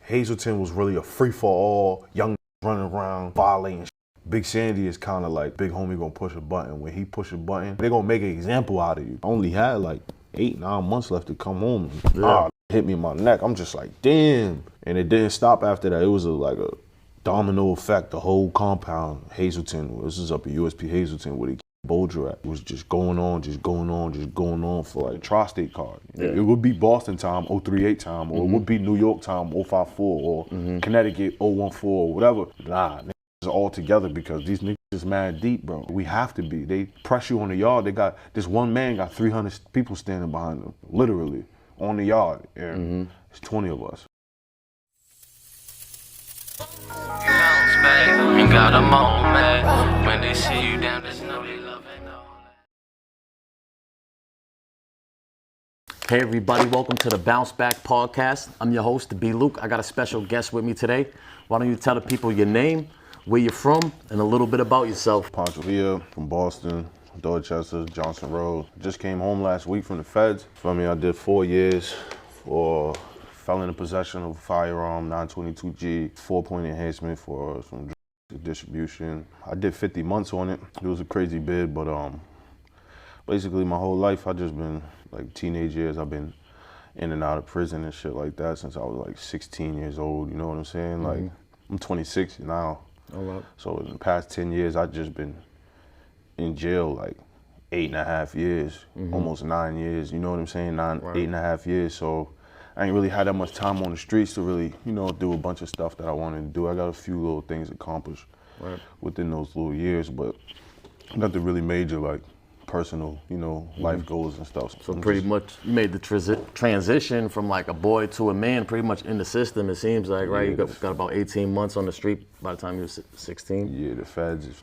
Hazelton was really a free-for-all, young running around, violating. Big Sandy is kind of like, big homie gonna push a button. When he push a button, they gonna make an example out of you. I only had like 8-9 months left to come home. Hit me in my neck. I'm just like, damn. And it didn't stop after that. It was like a domino effect. The whole compound, Hazelton, this is up at USP Hazelton where they keep Bolger at. It was just going on for like tri-state card. Yeah. It would be Boston time, 038 time, or it would be New York time, 054, or Connecticut, 014, or whatever. Nah, niggas all together because these niggas is mad deep, bro. We have to be. They press you on the yard. They got, this one man got 300 people standing behind him, literally, on the yard. And it's 20 of us. Ain't got a moment. When they see you down, there's no they love it. Hey everybody, welcome to the Bounce Back Podcast. I'm your host, B. Luke. I got a special guest with me today. Why don't you tell the people your name, where you're from, and a little bit about yourself. Pancho Via from Boston, Dorchester, Johnson Road. Just came home last week from the feds. For me, I did 4 years for felon in possession of a firearm, 922G, 4-point enhancement for some distribution. I did 50 months on it. It was a crazy bid, but basically my whole life, I just been, like teenage years, I've been in and out of prison and shit like that since I was like 16 years old, you know what I'm saying? Like, I'm 26 now. So in the past 10 years, I've just been in jail like 8.5 years, almost 9 years, you know what I'm saying? 8.5 years, so I ain't really had that much time on the streets to really, you know, do a bunch of stuff that I wanted to do. I got a few little things accomplished within those little years, but nothing really major, like personal, you know, life goals and stuff. So pretty much you made the transition from like a boy to a man pretty much in the system, it seems like, right? You got about 18 months on the street by the time you were 16? Yeah, the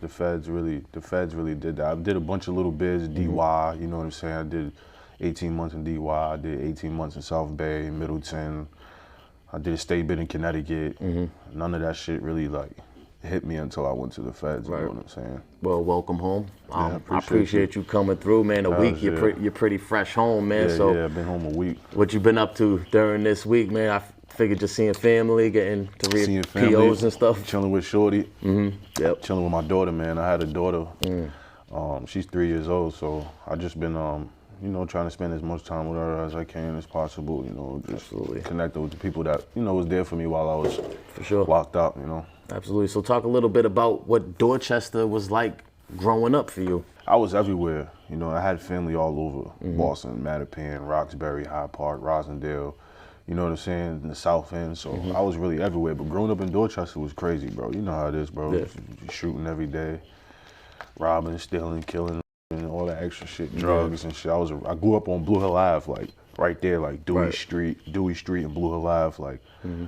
feds really did that. I did a bunch of little bids, DY, you know what I'm saying? I did 18 months in DY, I did 18 months in South Bay, Middleton. I did a state bid in Connecticut. None of that shit really like hit me until I went to the feds, you know what I'm saying? Well, welcome home. Yeah, I appreciate you coming through, man. A week, you're pretty fresh home, man. Yeah, I've been home a week. What you been up to during this week, man? I figured just seeing family, getting to read POs and stuff. Chilling with Shorty. Chilling with my daughter, man. I had a daughter. She's 3 years old, so I just been you know, trying to spend as much time with her as I can as possible, you know, just connecting with the people that, you know, was there for me while I was locked up, you know. Absolutely. So talk a little bit about what Dorchester was like growing up for you. I was everywhere, you know, I had family all over, Boston, Mattapan, Roxbury, Hyde Park, Rosendale, you know what I'm saying, in the South End, so I was really everywhere, but growing up in Dorchester was crazy, bro. You know how it is, bro. You're shooting every day, robbing, stealing, killing, and all that extra shit, drugs and shit. I grew up on Blue Hill Ave, like right there, like Dewey Street and Blue Hill Ave, like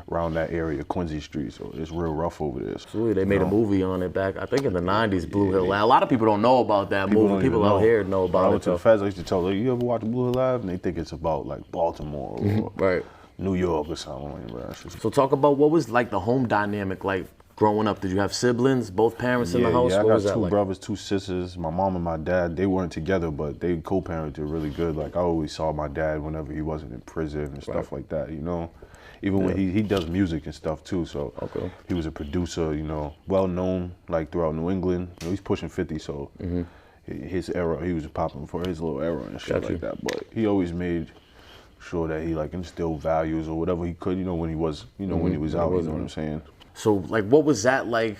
around that area, Quincy Street. So it's real rough over there. Absolutely, they made a movie on it back, I think in the 90s, Blue Hill Ave. A lot of people don't know about that movie. People out here know about it. I went to the feds, I used to tell them, you ever watch Blue Hill Ave? And they think it's about like Baltimore or New York or something like that. So talk about what was like the home dynamic like growing up. Did you have siblings, both parents in the house? Yeah, I got two brothers, 2 sisters. My mom and my dad, they weren't together, but they co-parented really good. Like I always saw my dad whenever he wasn't in prison and stuff like that, you know. Even when he does music and stuff too, so he was a producer, you know, well known like throughout New England. You know, he's pushing 50, so his era, he was popping for his little era and shit like that. But he always made sure that he like instilled values or whatever he could, you know, when he was, you know, when he was out, you know what I'm saying? So, like, what was that like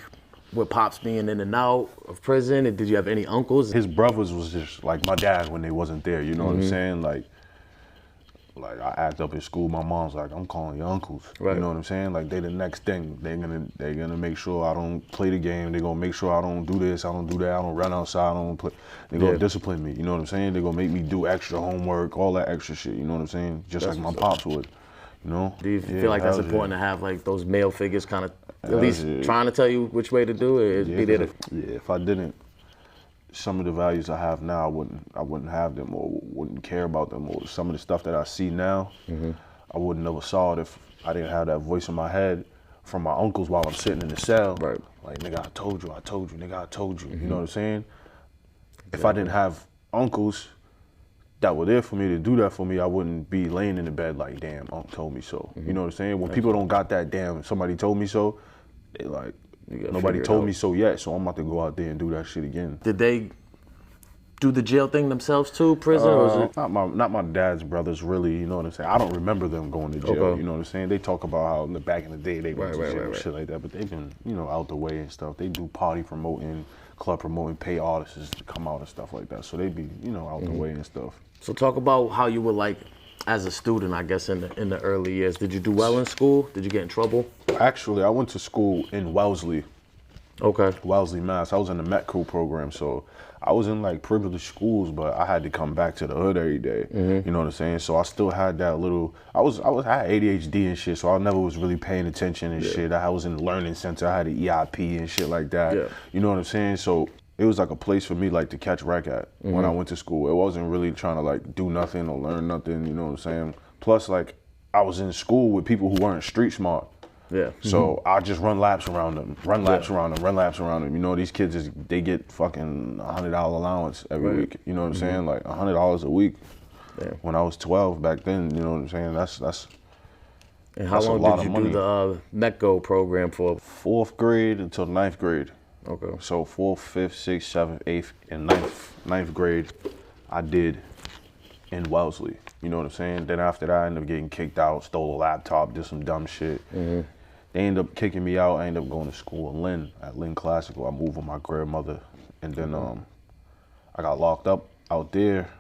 with Pops being in and out of prison? And did you have any uncles? His brothers was just like my dad when they wasn't there, you know what I'm saying? Like I act up at school, my mom's like, I'm calling your uncles, you know what I'm saying? Like, they the next thing. They're gonna make sure I don't play the game. They're gonna make sure I don't do this, I don't do that, I don't run outside, I don't play. They're gonna discipline me, you know what I'm saying? They're gonna make me do extra homework, all that extra shit, you know what I'm saying? Just like my pops would. You know? Do you feel like that's important to have like those male figures kind of at least trying to tell you which way to do it? If I didn't, some of the values I have now, I wouldn't have them or wouldn't care about them, or some of the stuff that I see now, I wouldn't never saw it if I didn't have that voice in my head from my uncles while I'm sitting in the cell. Like, nigga, I told you, nigga, I told you. You know what I'm saying? If I didn't have uncles that were there for me to do that for me, I wouldn't be laying in the bed like, damn, Unc told me so. You know what I'm saying? When people don't got that damn, somebody told me so, they like, nobody told me so yet, so I'm about to go out there and do that shit again. Did they do the jail thing themselves too, prison? Or was it? Not my dad's brothers, really. You know what I'm saying? I don't remember them going to jail. Okay. You know what I'm saying? They talk about how back in the day they went to jail and right. shit like that, but they've been, out the way and stuff. They do party promoting, club promoting, pay artists to come out and stuff like that. So they be, out the way and stuff. So talk about how you were like as a student, I guess, in the early years. Did you do well in school? Did you get in trouble? Actually, I went to school in Wellesley. Okay. Wellesley, Mass. I was in the Met Crew program, so I was in like privileged schools, but I had to come back to the hood every day. You know what I'm saying? So I still had that little. I had ADHD and shit, so I never was really paying attention and shit. I was in the learning center. I had an EIP and shit like that. Yeah. You know what I'm saying? So it was like a place for me like to catch wreck at when I went to school. It wasn't really trying to like do nothing or learn nothing. You know what I'm saying? Plus, like I was in school with people who weren't street smart. Yeah. So I just run laps around them, run laps around them. These kids they get fucking $100 allowance every week. You know what I'm saying? Like $100 a week. Yeah. When I was 12 back then, you know what I'm saying? That's. And how that's a long lot did of you do money. the METCO program for? 4th grade until 9th grade. Okay. So 4th, 5th, 6th, 7th, 8th, and 9th grade, I did in Wellesley. You know what I'm saying? Then after that, I ended up getting kicked out, stole a laptop, did some dumb shit. They ended up kicking me out. I ended up going to school in Lynn, at Lynn Classical. I moved with my grandmother. And then I got locked up out there.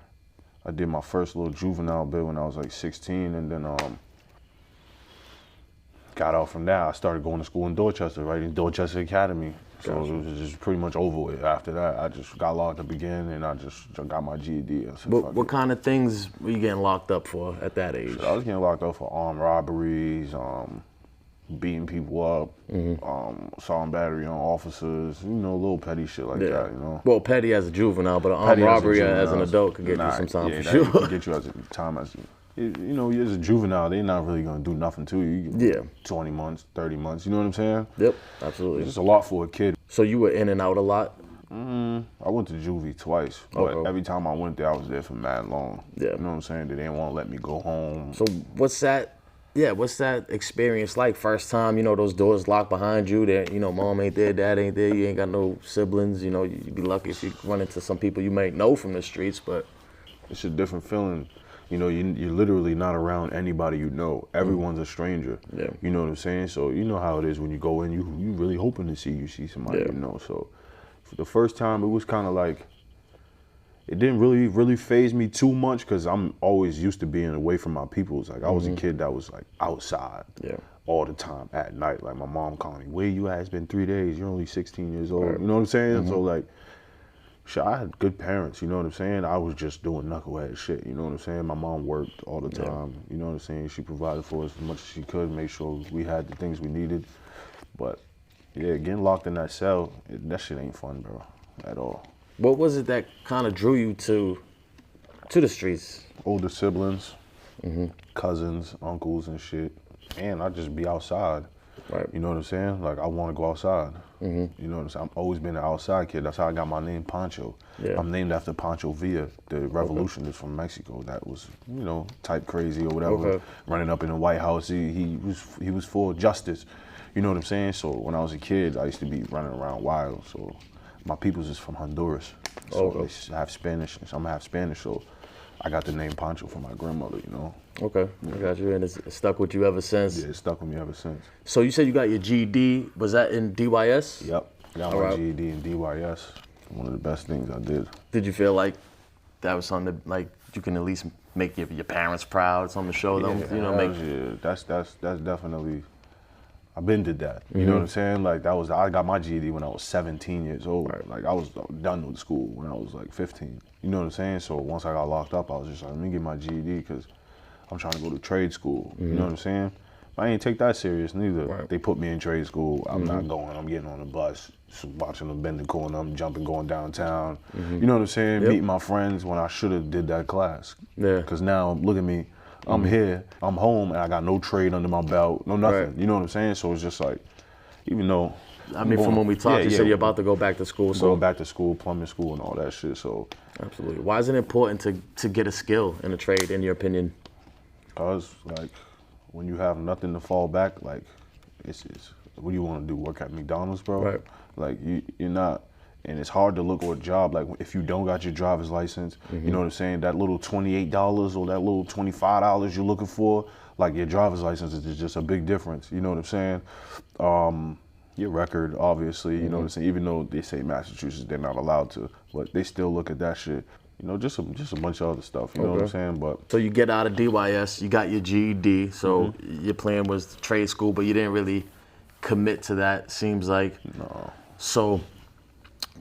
I did my first little juvenile bit when I was like 16. And then got out from there. I started going to school in Dorchester, right, in Dorchester Academy. So Gotcha. it was just pretty much over with. After that, I just got locked up again, and I just got my GED. What kind of things were you getting locked up for at that age? I was getting locked up for armed robberies, beating people up, assault and battery on officers, little petty shit like that, Well, petty as a juvenile, but an armed Petty robbery as as an adult could get you some time for sure. Could get you as a time as as a juvenile, they're not really gonna do nothing to you. You get 20 months, 30 months. You know what I'm saying? Yep, absolutely. It's just a lot for a kid. So you were in and out a lot? I went to Juvie twice, but every time I went there, I was there for mad long. Yeah. You know what I'm saying? They didn't want to let me go home. So what's that experience like? First time, those doors locked behind you, that, mom ain't there, dad ain't there, you ain't got no siblings, you'd be lucky if you run into some people you might know from the streets, but. It's a different feeling. You're literally not around anybody you know. Everyone's a stranger. Yeah. You know what I'm saying? So you know how it is when you go in, you really hoping to see somebody you know. So for the first time, it was kind of like, it didn't really faze me too much because I'm always used to being away from my peoples. Like I was a kid that was like outside all the time at night. Like my mom calling me, where you at? It's been 3 days. You're only 16 years old. Right. You know what I'm saying? So like, shit, I had good parents, you know what I'm saying? I was just doing knucklehead shit, you know what I'm saying? My mom worked all the time, you know what I'm saying? She provided for us as much as she could, make sure we had the things we needed. But yeah, getting locked in that cell, that shit ain't fun, bro, at all. What was it that kind of drew you to the streets? Older siblings, cousins, uncles and shit. And I just be outside. Right. You know what I'm saying? Like, I want to go outside. You know what I'm saying? I've always been an outside kid. That's how I got my name, Poncho. Yeah. I'm named after Pancho Via, the revolutionist from Mexico. That was, type crazy or whatever. Running up in the White House, he was for justice. You know what I'm saying? So when I was a kid, I used to be running around wild. So my people's is from Honduras. So they have Spanish. So I'm half Spanish. So I got the name Poncho from my grandmother, Okay, I got you, and it's stuck with you ever since? Yeah, it's stuck with me ever since. So you said you got your GED, was that in DYS? Yep, got my GED in DYS. One of the best things I did. Did you feel like that was something that, like, you can at least make your parents proud, something to show them, Yeah, that's definitely, I've been did that. You know what I'm saying? Like, I got my GED when I was 17 years old. Right. Like, I was done with school when I was like 15. You know what I'm saying? So once I got locked up, I was just like, let me get my GED because I'm trying to go to trade school. You know what I'm saying? But I ain't take that serious neither. Right. They put me in trade school. I'm not going. I'm getting on the bus, watching them bend the corner. I'm jumping, going downtown. You know what I'm saying? Meeting my friends when I should have did that class. Yeah. Because now, look at me. I'm here. I'm home, and I got no trade under my belt. No nothing. Right. You know what I'm saying? So it's just like, even though. I mean, from when we talked, you said you're about to go back to school. So going back to school, plumbing school, and all that shit. So absolutely. Why is it important to get a skill in a trade, in your opinion? Cause like when you have nothing to fall back, like it's what do you want to do? Work at McDonald's, bro? Right. Like you're not. And it's hard to look for a job, like if you don't got your driver's license, you know what I'm saying? That little $28 or that little $25 you're looking for, like your driver's license is just a big difference, you know what I'm saying? Your record, obviously, you know what I'm saying? Even though they say Massachusetts, they're not allowed to, but they still look at that shit. You know, just a bunch of other stuff, you know what I'm saying? But so you get out of DYS, you got your GED, so your plan was trade school, but you didn't really commit to that, seems like. No. So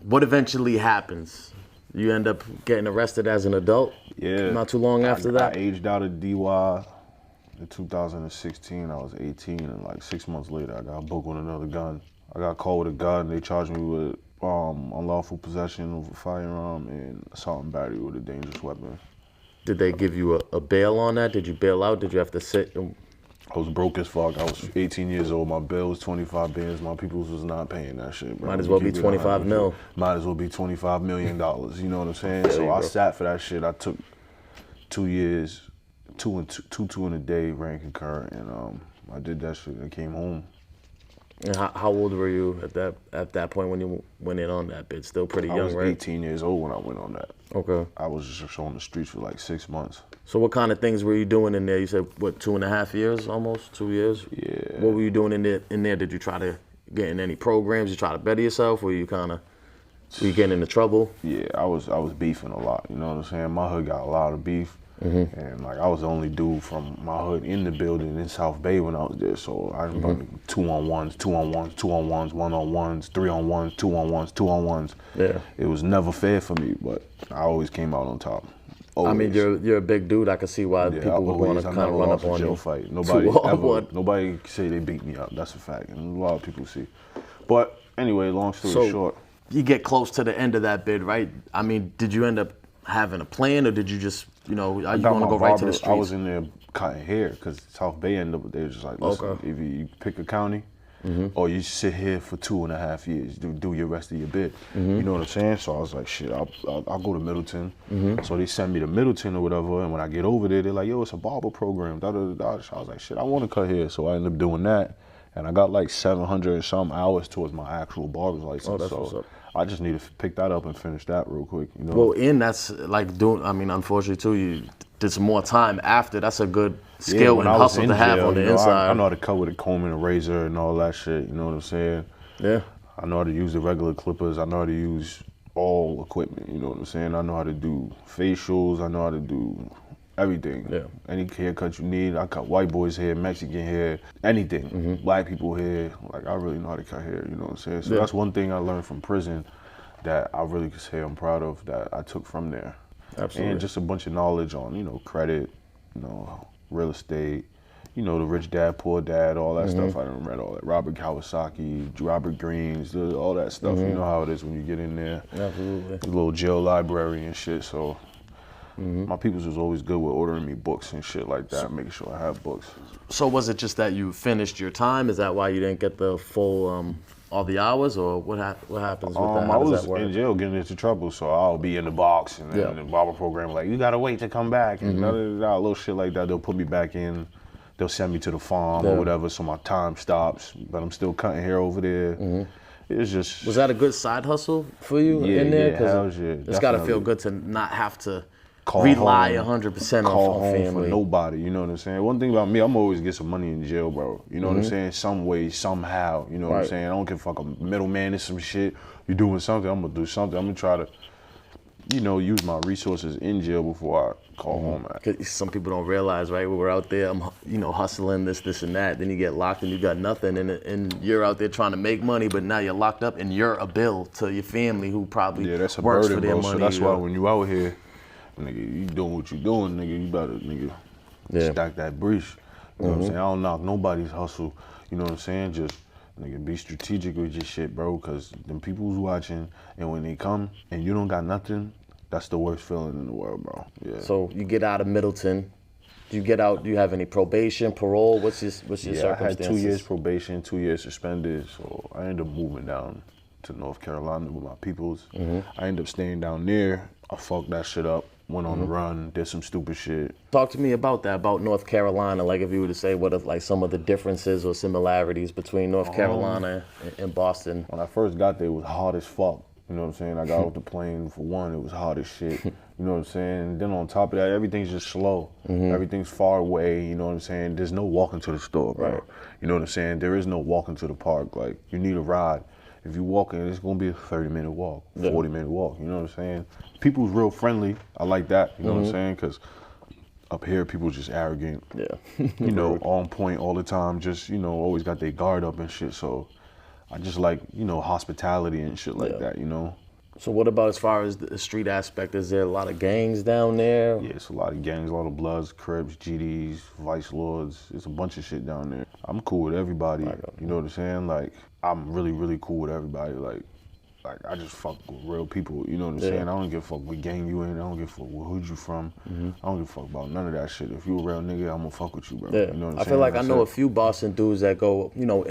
what eventually happens? You end up getting arrested as an adult? Yeah. Not too long after that? I aged out of DY in 2016. I was 18, and like 6 months later, I got booked with another gun. I got caught with a gun. They charged me with unlawful possession of a firearm and assault and battery with a dangerous weapon. Did they give you a bail on that? Did you bail out? Did you have to sit? I was broke as fuck. I was 18 years old. My bill was 25 bands. My peoples was not paying that shit, bro. Might as well be 25 mil. Might as well be $25 million. You know what I'm saying? So I sat for that shit. I took 2 years, two in a day, ran concurrent, and I did that shit and came home. And how old were you at that point when you went in on that bit? Still pretty young, right? I was 18 years old when I went on that. Okay. I was just on the streets for like 6 months. So what kind of things were you doing in there? You said, what, 2.5 years almost? 2 years? Yeah. What were you doing in there? Did you try to get in any programs? You try to better yourself? Were you getting into trouble? Yeah, I was beefing a lot, you know what I'm saying? My hood got a lot of beef. And like I was the only dude from my hood in the building in South Bay when I was there. So I remember 2-on-1s, 2-on-1s, 2-on-1s, 1-on-1s, 3-on-1s, 2-on-1s, 2-on-1s. Yeah. It was never fair for me, but I always came out on top. Always. I mean, you're a big dude. I can see why people would want to kind of run up on you. Fight. Nobody say they beat me up. That's a fact, and a lot of people see. But anyway, long story short, you get close to the end of that bid, right? I mean, did you end up having a plan, or did you just, you want to go right to the streets? I was in there cutting hair because South Bay ended up, they were just like, listen, if you pick a county, or you sit here for 2.5 years, do your rest of your bid. You know what I'm saying? So I was like, shit, I'll go to Middleton. So they sent me to Middleton or whatever, and when I get over there, they're like, yo, it's a barber program, da-da-da-da. So I was like, shit, I want to cut hair. So I ended up doing that, and I got like 700 and some hours towards my actual barber's license. Oh, that's what's up. I just need to pick that up and finish that real quick, you know? Well, and that's like doing, I mean, unfortunately too, you did some more time after. That's a good skill and hustle to have on the inside. I know how to cut with a comb and a razor and all that shit, you know what I'm saying? Yeah. I know how to use the regular clippers. I know how to use all equipment, you know what I'm saying? I know how to do facials. I know how to do everything. Yeah. Any haircut you need. I cut white boys hair, Mexican hair, anything. Black people hair. Like, I really know how to cut hair, you know what I'm saying? So that's one thing I learned from prison that I really could say I'm proud of that I took from there. Absolutely. And just a bunch of knowledge on, credit, real estate, the rich dad, poor dad, all that stuff. I done read all that. Robert Kawasaki, Robert Greene's, all that stuff. You know how it is when you get in there. Absolutely. The little jail library and shit, so. My peoples was always good with ordering me books and shit like that, making sure I have books. So was it just that you finished your time? Is that why you didn't get the full, all the hours, or what happens with that? I was in jail getting into trouble, so I'll be in the box, and then the barber program like, you gotta wait to come back, and little shit like that. They'll put me back in, they'll send me to the farm or whatever, so my time stops, but I'm still cutting hair over there. It's just... Was that a good side hustle for you in there? Yeah, hell yeah. It's gotta feel good to not have to rely 100% on family. For nobody, you know what I'm saying? One thing about me, I'm always get some money in jail, bro. You know what I'm saying? Some way, somehow, you know what I'm saying? I don't give a fuck, a middleman is some shit. You doing something, I'm gonna do something. I'm gonna try to, use my resources in jail before I call home at. 'Cause some people don't realize, right? We're out there, I'm, hustling this and that. Then you get locked and you got nothing, and you're out there trying to make money, but now you're locked up and you're a bill to your family who probably that's a works burden, for their bro. money. So that's why when you out here, nigga, you doing what you doing, nigga, you better, stack that breach. You know what I'm saying? I don't knock nobody's hustle, you know what I'm saying? Just, nigga, be strategic with your shit, bro, because them people who's watching, and when they come and you don't got nothing, that's the worst feeling in the world, bro. Yeah. So you get out of Middleton, Do you get out? Do you have any probation, parole? What's your I circumstances? had 2 years probation, 2 years suspended, so I ended up moving down to North Carolina with my peoples. I ended up staying down there. I fucked that shit up, went on the run, did some stupid shit. Talk to me about that, about North Carolina. Like, if you were to say what are like some of the differences or similarities between North Carolina and Boston. When I first got there, it was hot as fuck. You know what I'm saying? I got off the plane, for one, it was hot as shit. You know what I'm saying? And then on top of that, everything's just slow. Everything's far away, you know what I'm saying? There's no walking to the store, bro. Right. You know what I'm saying? There is no walking to the park. Like, you need a ride. If you walk in, it's gonna be a 30-minute walk, 40-minute walk, you know what I'm saying? People's real friendly. I like that, you know what I'm saying? Because up here, people just arrogant. Yeah. You know, on point all the time, just, you know, always got their guard up and shit. So I just like, you know, hospitality and shit like that, you know? So what about as far as the street aspect? Is there a lot of gangs down there? Yeah, it's a lot of gangs, a lot of Bloods, Crips, GDs, Vice Lords. It's a bunch of shit down there. I'm cool with everybody, you know what I'm saying? Like, I'm really, really cool with everybody. Like I just fuck with real people, you know what I'm saying? I don't give a fuck what gang you in, I don't give a fuck what hood you from. I don't give a fuck about none of that shit. If you a real nigga, I'm gonna fuck with you, bro. Yeah. You know what I'm I saying? feel like I That's know it. a few Boston dudes that go, you know,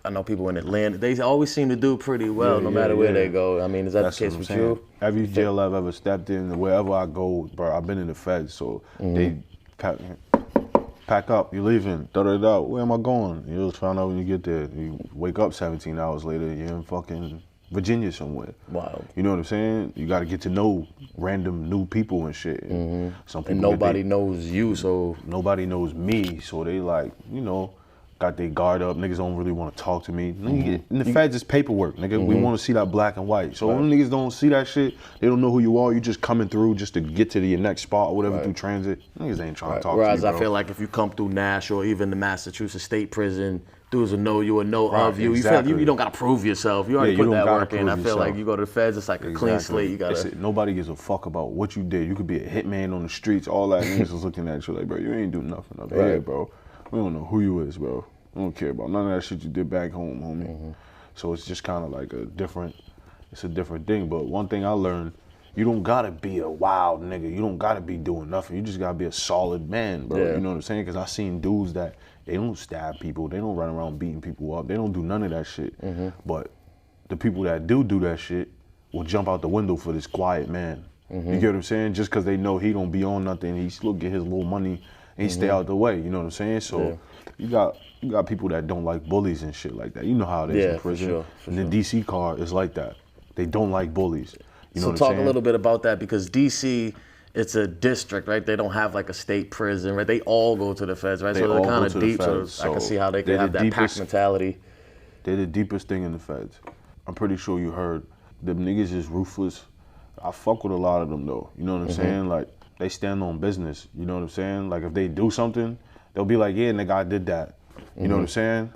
I know people in Atlanta, they always seem to do pretty well no matter where they go. I mean, is that That's the case what I'm with saying. you? Every jail I've ever stepped in, wherever I go, bro, I've been in the feds, so they pack up, you leaving, da-da-da, where am I going? You'll find out when you get there. You wake up 17 hours later, you're in fucking Virginia somewhere. Wow. You know what I'm saying? You gotta get to know random new people and shit. And some people And nobody knows you, so. nobody knows me, so they like, you know, got their guard up. Niggas don't really want to talk to me. In the feds, it's paperwork, nigga. We want to see that black and white. So when niggas don't see that shit, they don't know who you are. You just coming through just to get to your next spot or whatever through transit. Niggas ain't trying to talk Whereas to you, bro. I feel like if you come through Nash or even the Massachusetts State Prison, dudes will know you or know of you. You feel like you don't gotta prove yourself. You already Yeah, put you that don't work gotta in. I prove feel like yourself. you go to the feds, it's like a clean slate. You gotta. Nobody gives a fuck about what you did. You could be a hitman on the streets. All that niggas is looking at you like, bro, you ain't do nothing up here, bro. We don't know who you is, bro. We don't care about none of that shit you did back home, homie. So it's just kind of like a different thing. But one thing I learned, you don't gotta be a wild nigga. You don't gotta be doing nothing. You just gotta be a solid man, bro. Yeah. You know what I'm saying? Because I seen dudes that they don't stab people. They don't run around beating people up. They don't do none of that shit. But the people that do that shit will jump out the window for this quiet man. You get what I'm saying? Just because they know he don't be on nothing, he still get his little money and he stay out the way. You know what I'm saying? So you got people that don't like bullies and shit like that. You know how it is in prison. For sure. And the DC car is like that. They don't like bullies. You know So what I'm talk saying? a little bit about that, because DC, it's a district, right? They don't have like a state prison, right? They all go to the feds, right? They So they're all kind go of to the deep. So feds. I can So see how they can they're have the that pack deepest- mentality. They're the deepest thing in the feds. I'm pretty sure you heard. Them niggas is ruthless. I fuck with a lot of them though. You know what I'm saying? Like, they stand on business. You know what I'm saying? Like, if they do something, they'll be like, yeah, nigga, I did that. You know what I'm saying?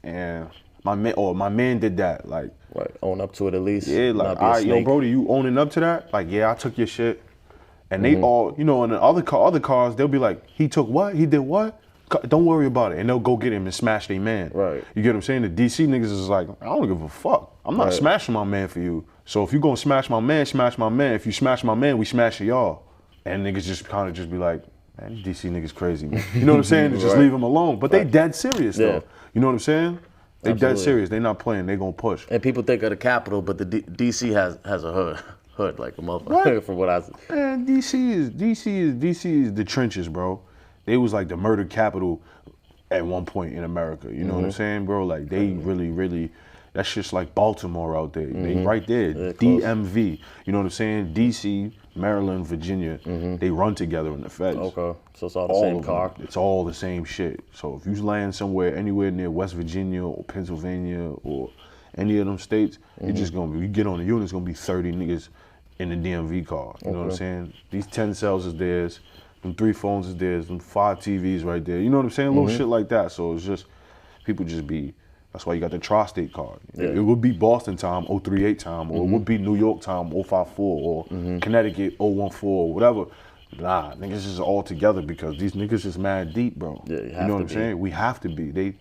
And my man did that. Like, Right, own up to it at least. yeah, like, not be a all right, yo, snake. Brody, you owning up to that? Like, yeah, I took your shit. And they all, you know, in the other cars, they'll be like, he took what? He did what? Don't worry about it. And they'll go get him and smash their man. Right. You get what I'm saying? The DC niggas is like, I don't give a fuck. I'm not smashing my man for you. So if you gonna smash my man, smash my man. If you smash my man, we smashing y'all. And niggas just kind of just be like, man, these DC niggas crazy, man. You know what I'm saying? Just leave them alone. But they dead serious though. You know what I'm saying? They dead serious. They not playing. They gonna push. And people think of the Capitol, but the DC has a hood like a motherfucker. From what I see. Man, DC is the trenches, bro. They was like the murder capital at one point in America. You know what I'm saying, bro? Like, they really, that's just like Baltimore out there. They right there, DMV. You know what I'm saying? DC, Maryland, Virginia, they run together in the feds. Okay, so it's all the same of them. car. It's all the same shit. So if you land somewhere, anywhere near West Virginia or Pennsylvania or any of them states, you're just gonna be, you get on the unit, it's gonna be 30 niggas in the DMV car. You know what I'm saying? These 10 cells is theirs, them 3 phones is theirs, them 5 TVs right there. You know what I'm saying? Little shit like that. So it's just, people just be, that's why you got the tri-state card. It would be Boston time, 038 time, or it would be New York time, 054, or Connecticut, 014, or whatever. Nah, niggas is all together because these niggas is mad deep, bro. Yeah, you you have know to what I'm be. saying? We have to be. They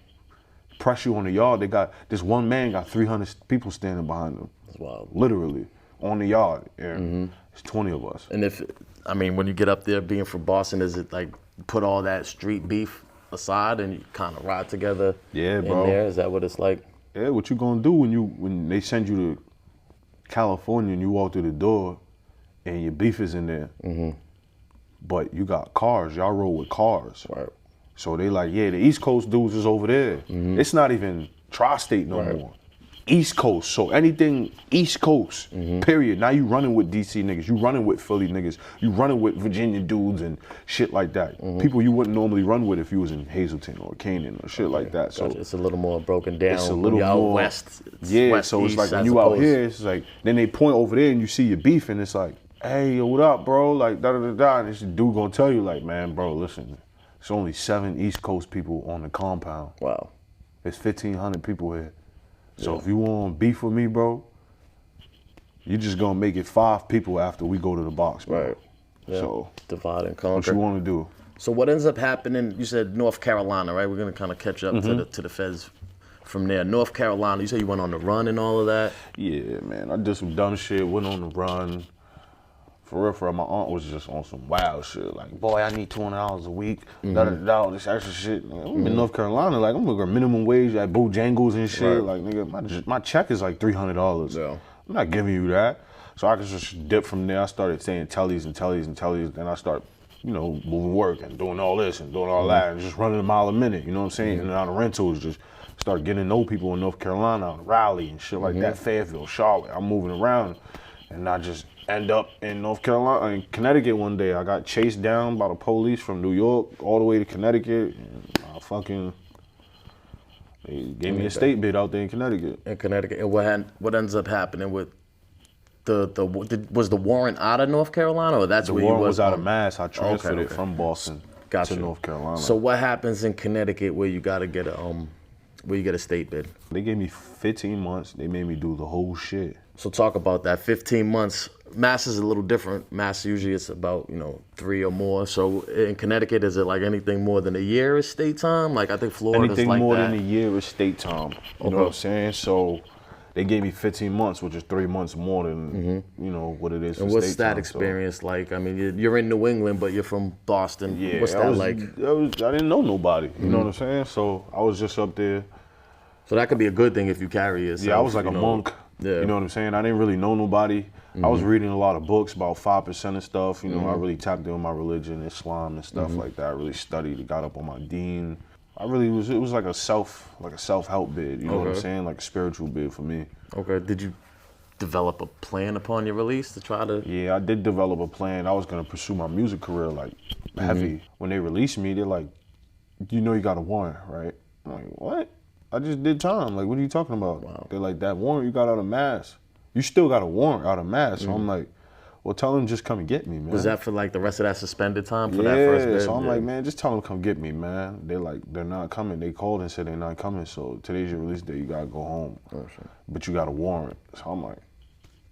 press you on the yard. They got, this one man got 300 people standing behind him. That's wild. Literally, on the yard. And it's 20 of us. And when you get up there being from Boston, is it like put all that street beef aside and you kind of ride together Yeah, in bro. there? Is that what it's like? Yeah, what you gonna do when they send you to California and you walk through the door and your beef is in there, but you got cars, y'all roll with cars. Right. So they like, yeah, the East Coast dudes is over there. It's not even tri-state no more. East Coast, so anything East Coast, period. Now you running with DC niggas, you running with Philly niggas, you running with Virginia dudes and shit like that. People you wouldn't normally run with if you was in Hazelton or Kanan or shit like that. So Gotcha. It's a little more broken down. it's a when little you're out more west. Yeah, west, so it's east, like when as you out opposed- here, it's like then they point over there and you see your beef and it's like, hey, yo, what up, bro? Like da da da da. And this dude gonna tell you like, man, bro, listen, it's only 7 East Coast people on the compound. Wow. There's 1,500 people here. So if you want beef with me, bro, you just gonna make it 5 people after we go to the box, bro. Right. Yeah. So Divide and what conquer. you want to do? So what ends up happening? You said North Carolina, right? We're gonna kind of catch up to the feds from there. North Carolina. You said you went on the run and all of that. Yeah, man, I did some dumb shit, went on the run. For real, my aunt was just on some wild shit. Like, boy, I need $200 a week. Da da da, this extra shit. I'm in North Carolina, like I'm looking minimum wage at Bojangles and shit. Right. Like, nigga, my check is like $300. Yeah. I'm not giving you that. So I could just dip from there. I started saying tellies and tellies and tellies. Then I start, moving work and doing all this and doing all that and just running a mile a minute. You know what I'm saying? And out of rentals, just start getting to know people in North Carolina, Raleigh and shit like that. Fairfield, Charlotte. I'm moving around, and I just end up in North Carolina, in Connecticut one day. I got chased down by the police from New York all the way to Connecticut. And they gave me a state bid out there in Connecticut. In Connecticut. And what ends up happening with was the warrant out of North Carolina, or that's The where warrant you was out of Mass. I transferred Okay. it from Boston Gotcha. to North Carolina. So what happens in Connecticut where you gotta get a state bid? They gave me 15 months. They made me do the whole shit. So talk about that. 15 months. Mass is a little different. Mass usually it's about 3 or more. So in Connecticut, is it like anything more than a year is state time? Like I think Florida's Anything like more that. than a year is state time. You know what I'm saying? So they gave me 15 months, which is 3 months more than what it is for And what's state that time. experience like? I mean, you're in New England, but you're from Boston. Yeah, What's that like? I didn't know nobody. You know what I'm saying? So I was just up there. So that could be a good thing if you carry yourself. Yeah, I was like a monk. Yeah. You know what I'm saying? I didn't really know nobody. I was reading a lot of books, about 5% of stuff. I really tapped in my religion, Islam and stuff like that. I really studied, got up on my deen. It was like a self-help bid, you know what I'm Okay. saying? Like a spiritual bid for me. Okay. Did you develop a plan upon your release to try to? Yeah, I did develop a plan. I was gonna pursue my music career like heavy. When they released me, they're like, you got a warrant, right? I'm like, what? I just did time. Like, what are you talking about? Wow. They're like, that warrant you got out of Mass. You still got a warrant out of Mass. So I'm like, well, tell them just come and get me, man. Was that for like the rest of that suspended time for yeah, that first bid? so I'm like, man, just tell them come get me, man. They're like, they're not coming. They called and said they're not coming. So today's your release day. You gotta go home. Oh, sure. But you got a warrant. So I'm like,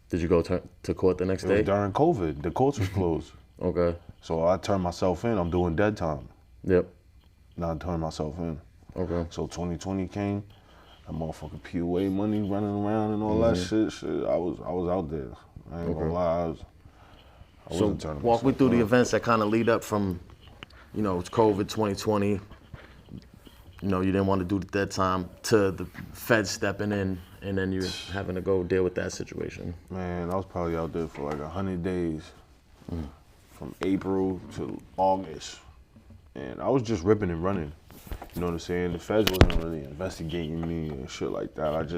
Did you go to court the next it was day? during COVID. The courts was closed. Okay. So I turned myself in. I'm doing dead time. Yep. Now I turned myself in. Okay. So 2020 came. That motherfucking POA money running around and all that shit. I was out there. I ain't gonna lie. I So wasn't turning walk me myself through the in. events that kind of lead up from, it's COVID 2020. You didn't want to do the dead time to the feds stepping in, and then you having to go deal with that situation. Man, I was probably out there for like 100 days. From April to August. And I was just ripping and running. You know what I'm saying? The feds wasn't really investigating me and shit like that.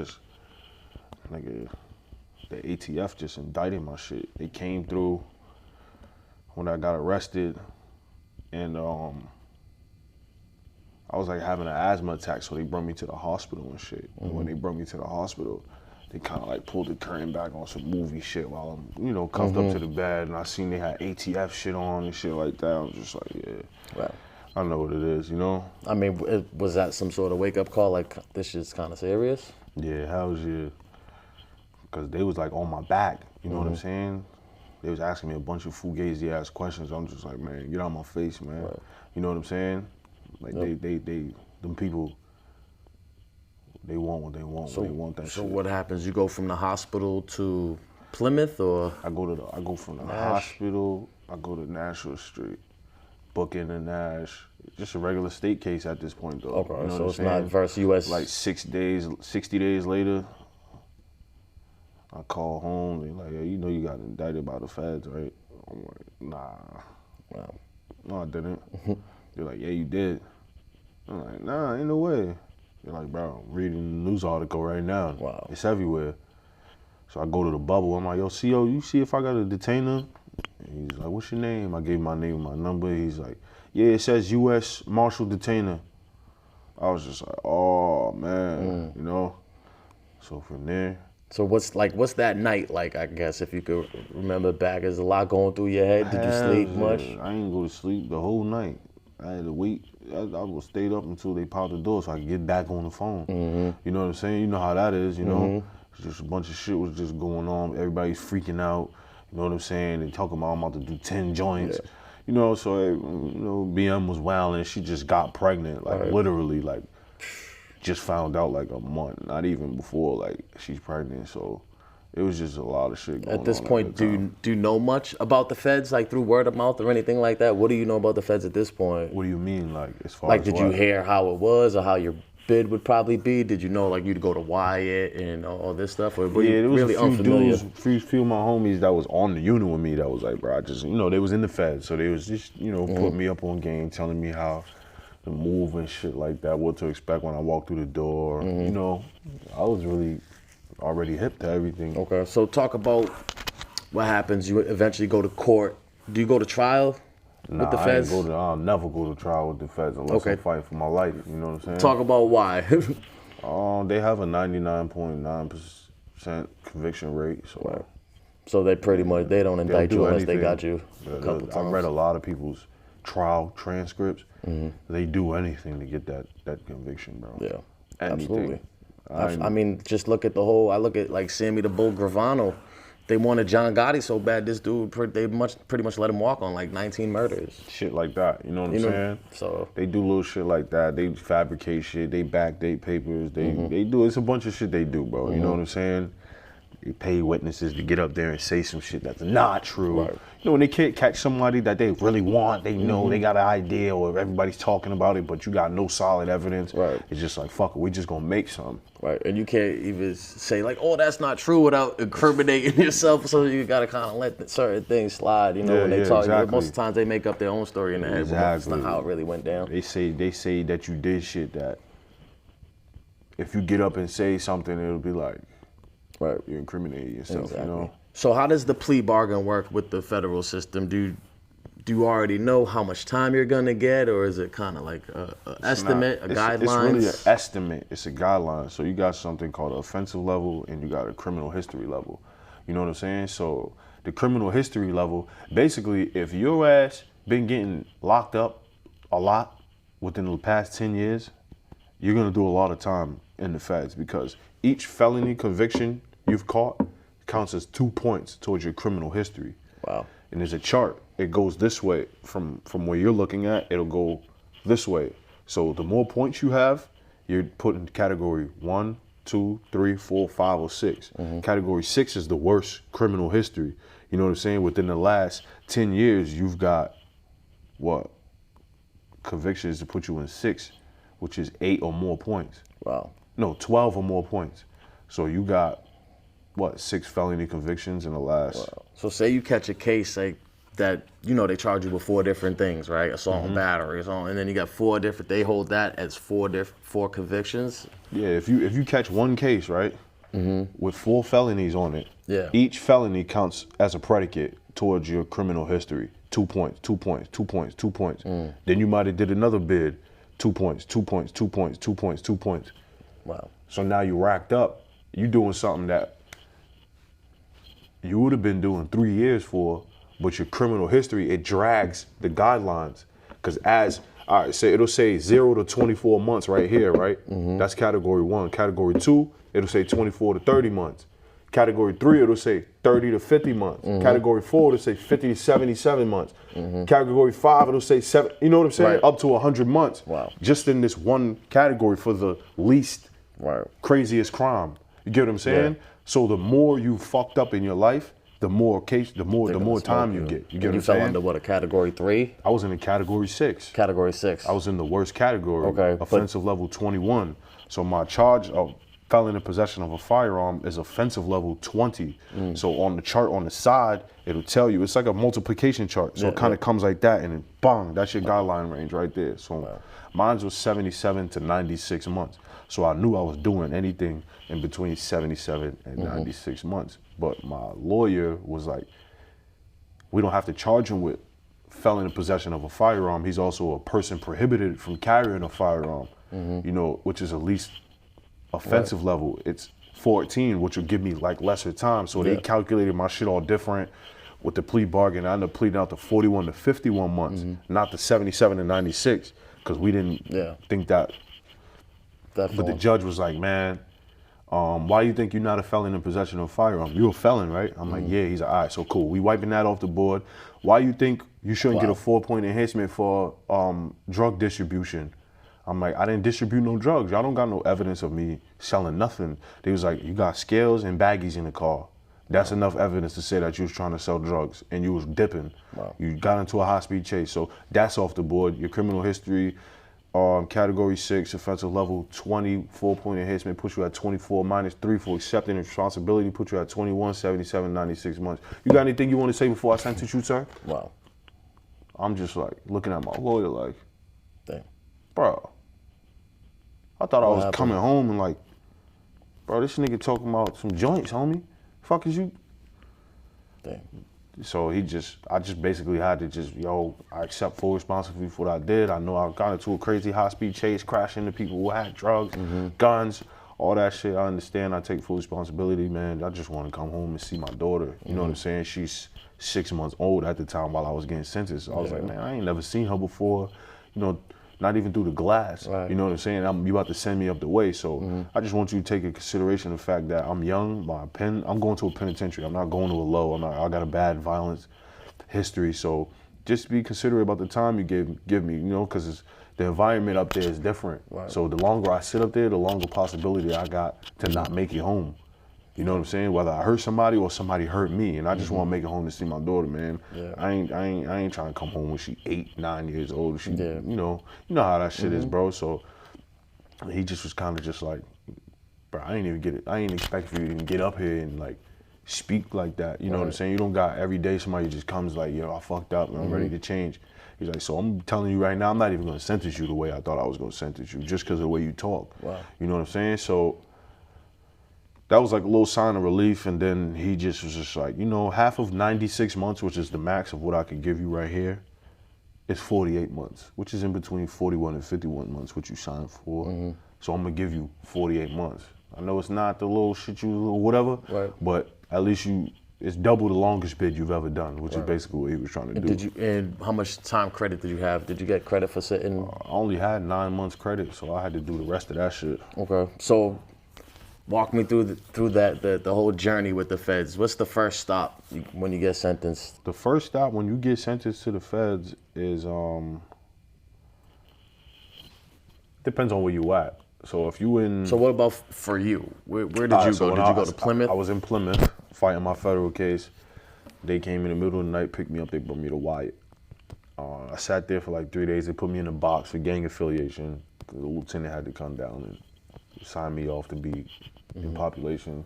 The ATF just indicted my shit. They came through when I got arrested, and I was like having an asthma attack, so they brought me to the hospital and shit. And when they brought me to the hospital, they kind of like pulled the curtain back on some movie shit while I'm, cuffed up to the bed, and I seen they had ATF shit on and shit like that. I was just like, yeah. Right. I know what it is, I mean, was that some sort of wake up call? Like this shit's kind of serious. Yeah, hell yeah. Cause they was like on my back, you know what I'm saying? They was asking me a bunch of fugazi ass questions. I'm just like, man, get out my face, man. Right. You know what I'm saying? Like them people, they want what they want. They want that shit. So what happens? You go from the hospital to Plymouth, or I go from the hospital. I go to Nashville Street. booking and Nash. Just a regular state case at this point, though. Okay, You know so what it's I'm not saying? versus U.S. Like 60 days later, I call home. They're like, "Hey, you know you got indicted by the feds, right?" I'm like, "Nah, Wow. no, I didn't." They're like, "Yeah, you did." I'm like, "Nah, ain't no way." They're like, "Bro, I'm reading the news article right now. Wow. It's everywhere." So I go to the bubble. I'm like, "Yo, CO, you see if I got a detainer?" And he's like, "What's your name?" I gave my name and my number. He's like, "Yeah, it says U.S. Marshal Detainer." I was just like, "Oh man," you know. So from there, So what's that night like? I guess if you could remember back, is a lot going through your head. Did you sleep much? I ain't go to sleep the whole night. I had to wait. I was stayed up until they popped the door so I could get back on the phone. You know what I'm saying? You know how that is, you know? It's just a bunch of shit was just going on. Everybody's freaking out. You know what I'm saying? They talking about I'm about to do 10 joints. Yeah. You know, so, you know, BM was wilding. She just got pregnant, like literally, like just found out like a month, not even before, like she's pregnant. So it was just a lot of shit going on. At this point, do you know much about the feds, like through word of mouth or anything like that? What do you know about the feds at this point? What do you mean, like as far Like, as did you hear how it was or how your bid would probably be? Did you know like you'd go to Wyatt and all this stuff? Or were Yeah, you there was really a few unfamiliar? dudes, few of my homies that was on the unit with me that was like, bro, I just, you know, they was in the feds, so they was just, you know, putting me up on game, telling me how to move and shit like that, what to expect when I walk through the door. You know, I was really already hip to everything. Okay, so talk about what happens. You eventually go to court. Do you go to trial with the feds? I'll never go to trial with the feds unless I'm fighting for my life. You know what I'm saying? Talk about why. They have a 99.9% conviction rate, so. Right. So they pretty much, they don't indict you unless they got you a couple I times. read a lot of people's trial transcripts. They do anything to get that conviction, bro. Yeah, Anything. absolutely. I mean, just look at I look at like Sammy the Bull Gravano. They wanted John Gotti so bad, this dude, they pretty much let him walk on like 19 murders. Shit like that, you know what I'm saying? So they do little shit like that. They fabricate shit. They backdate papers. They do. It's a bunch of shit they do, bro. You know what I'm saying? They pay witnesses to get up there and say some shit that's not true. Right. You know, when they can't catch somebody that they really want, they know they got an idea or everybody's talking about it, but you got no solid evidence. Right. It's just like, fuck it, we just gonna make some. right, and you can't even say like, oh, that's not true without incriminating yourself. So you gotta kind of let certain things slide. You know, when they talk, exactly. most of the times they make up their own story in their head. But that's not how it really went down. They say that you did shit that if you get up and say something, it'll be like, Right. you incriminating yourself, Exactly. you know? So how does the plea bargain work with the federal system? Do you already know how much time you're gonna get, or is it kind of like a estimate, a guideline? It's really an estimate. It's a guideline. So you got something called an offensive level, and you got a criminal history level. You know what I'm saying? So the criminal history level, basically, if your ass been getting locked up a lot within the past 10 years, you're gonna do a lot of time in the feds because each felony conviction you've caught counts as 2 points towards your criminal history. Wow. And there's a chart. It goes this way from where you're looking at. It'll go this way. So the more points you have, you're put in category 1, 2, 3, 4, 5, or 6. Category 6 is the worst criminal history. You know what I'm saying? Within the last 10 years, you've got what? Convictions to put you in 6, which is 8 or more points. Wow. No, 12 or more points. So you got, what, 6 felony convictions in the last... Wow. So say you catch a case like that, you know, they charge you with 4 different things, right? Assault and battery, and then you got 4 different, they hold that as 4 convictions? Yeah, if you catch one case, right, with 4 felonies on it, Yeah. each felony counts as a predicate towards your criminal history. 2 points, 2 points, 2 points, 2 points. Then you might have did another bid, 2 points, 2 points, 2 points, 2 points, 2 points. Wow. So now you racked up. You doing something that you would have been doing 3 years for, but your criminal history, it drags the guidelines. Because all right, it'll say 0 to 24 months right here, right? That's category 1. Category 2, it'll say 24 to 30 months. Category 3, it'll say 30 to 50 months. Category 4, it'll say 50 to 77 months. Category 5, it'll say 7, you know what I'm saying? Right. Up to 100 months. Wow. Just in this one category for the least Right. craziest crime. You get what I'm saying? Yeah. So the more you fucked up in your life, the more time you get. You get what I'm fell saying? under what, a category 3? I was in a category 6. Category 6. I was in the worst category. Okay, offensive level 21. So my charge of felon in possession of a firearm is offensive level 20. So on the chart on the side, it'll tell you, it's like a multiplication chart. So it kind of comes like that, and then bang, that's your guideline range right there. So mine was 77 to 96 months. So I knew I was doing anything in between 77 and 96 months. But my lawyer was like, we don't have to charge him with felon in possession of a firearm. He's also a person prohibited from carrying a firearm, you know, which is at least offensive level. It's 14, which will give me like lesser time. So they calculated my shit all different with the plea bargain. I ended up pleading out to 41 to 51 months, not the 77 to 96, because we didn't think that. But the judge was like, man, why do you think you're not a felon in possession of a firearm? You're a felon, right? I'm like, yeah. He's like, all right, so cool. We wiping that off the board. Why you think you shouldn't get a 4-point enhancement for drug distribution? I'm like, I didn't distribute no drugs. Y'all don't got no evidence of me selling nothing. They was like, you got scales and baggies in the car. That's enough evidence to say that you was trying to sell drugs and you was dipping. You got into a high-speed chase. So that's off the board. Your criminal history, category 6, offensive level 20, 4-point enhancement, puts you at 24, -3 for accepting responsibility, put you at 21, 77, 96 months. You got anything you want to say before I sentence you, sir? Wow. I'm just like looking at my lawyer like, Damn. bro, I thought I was coming home and like, bro, this nigga talking about some joints, homie. Fuck is you? Damn. So I just basically had to just, I accept full responsibility for what I did. I know I got into a crazy high-speed chase, crashing into people who had drugs, guns, all that shit. I understand. I take full responsibility, man. I just want to come home and see my daughter. You know what I'm saying? She's 6 months old at the time while I was getting sentenced. So I was like, man, I ain't never seen her before. You know, not even through the glass. Right. You know what I'm saying? You about to send me up the way. So I just want you to take into consideration the fact that I'm young, I'm going to a penitentiary. I'm not going to a low. I got a bad violence history. So just be considerate about the time you give me, you know, because the environment up there is different. Right. So the longer I sit up there, the longer possibility I got to not make it home. You know what I'm saying? Whether I hurt somebody or somebody hurt me, and I just want to make it home to see my daughter, man. Yeah. I ain't trying to come home when she 8, 9 years old. She, you know how that shit is, bro. So he just was kind of just like, bro, I ain't expect for you to even get up here and like speak like that. You know what I'm saying? You don't got every day somebody just comes like, yo, I fucked up and I'm ready to change. He's like, so I'm telling you right now, I'm not even gonna sentence you the way I thought I was gonna sentence you, just because of the way you talk. Wow. You know what I'm saying? So that was like a little sign of relief, and then he just was just like, half of 96 months, which is the max of what I could give you right here, is 48 months, which is in between 41 and 51 months, which you signed for. So I'm gonna give you 48 months. I know it's not the little shit or whatever, but at least it's double the longest bid you've ever done, which is basically what he was trying to do. And how much time credit did you have? Did you get credit for sitting? I only had 9 months credit, so I had to do the rest of that shit. Okay, so walk me through the whole journey with the feds. What's the first stop when you get sentenced? The first stop when you get sentenced to the feds is depends on where you at. So if you in. So what about for you? Where did you go? Did you go to Plymouth? I was in Plymouth fighting my federal case. They came in the middle of the night, picked me up. They brought me to Wyatt. I sat there for like 3 days. They put me in a box for gang affiliation. The lieutenant had to come down and sign me off to be in population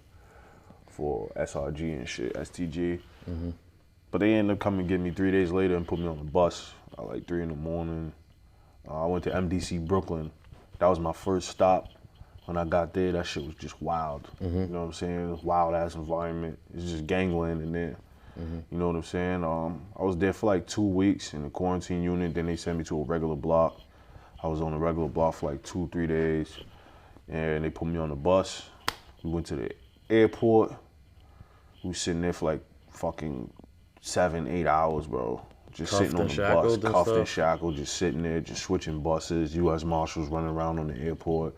for SRG and shit, STG. But they ended up coming and get me 3 days later and put me on the bus at like 3 in the morning. I went to MDC Brooklyn. That was my first stop. When I got there, that shit was just wild. You know what I'm saying? It was wild ass environment. It's just gangland in there. You know what I'm saying? I was there for like 2 weeks in the quarantine unit. Then they sent me to a regular block. I was on a regular block for like 2-3 days. And they put me on the bus. We went to the airport. We was sitting there for like fucking 7-8 hours, bro. Just sitting on the bus, cuffed and shackled, just sitting there, just switching buses. U.S. Marshals running around on the airport,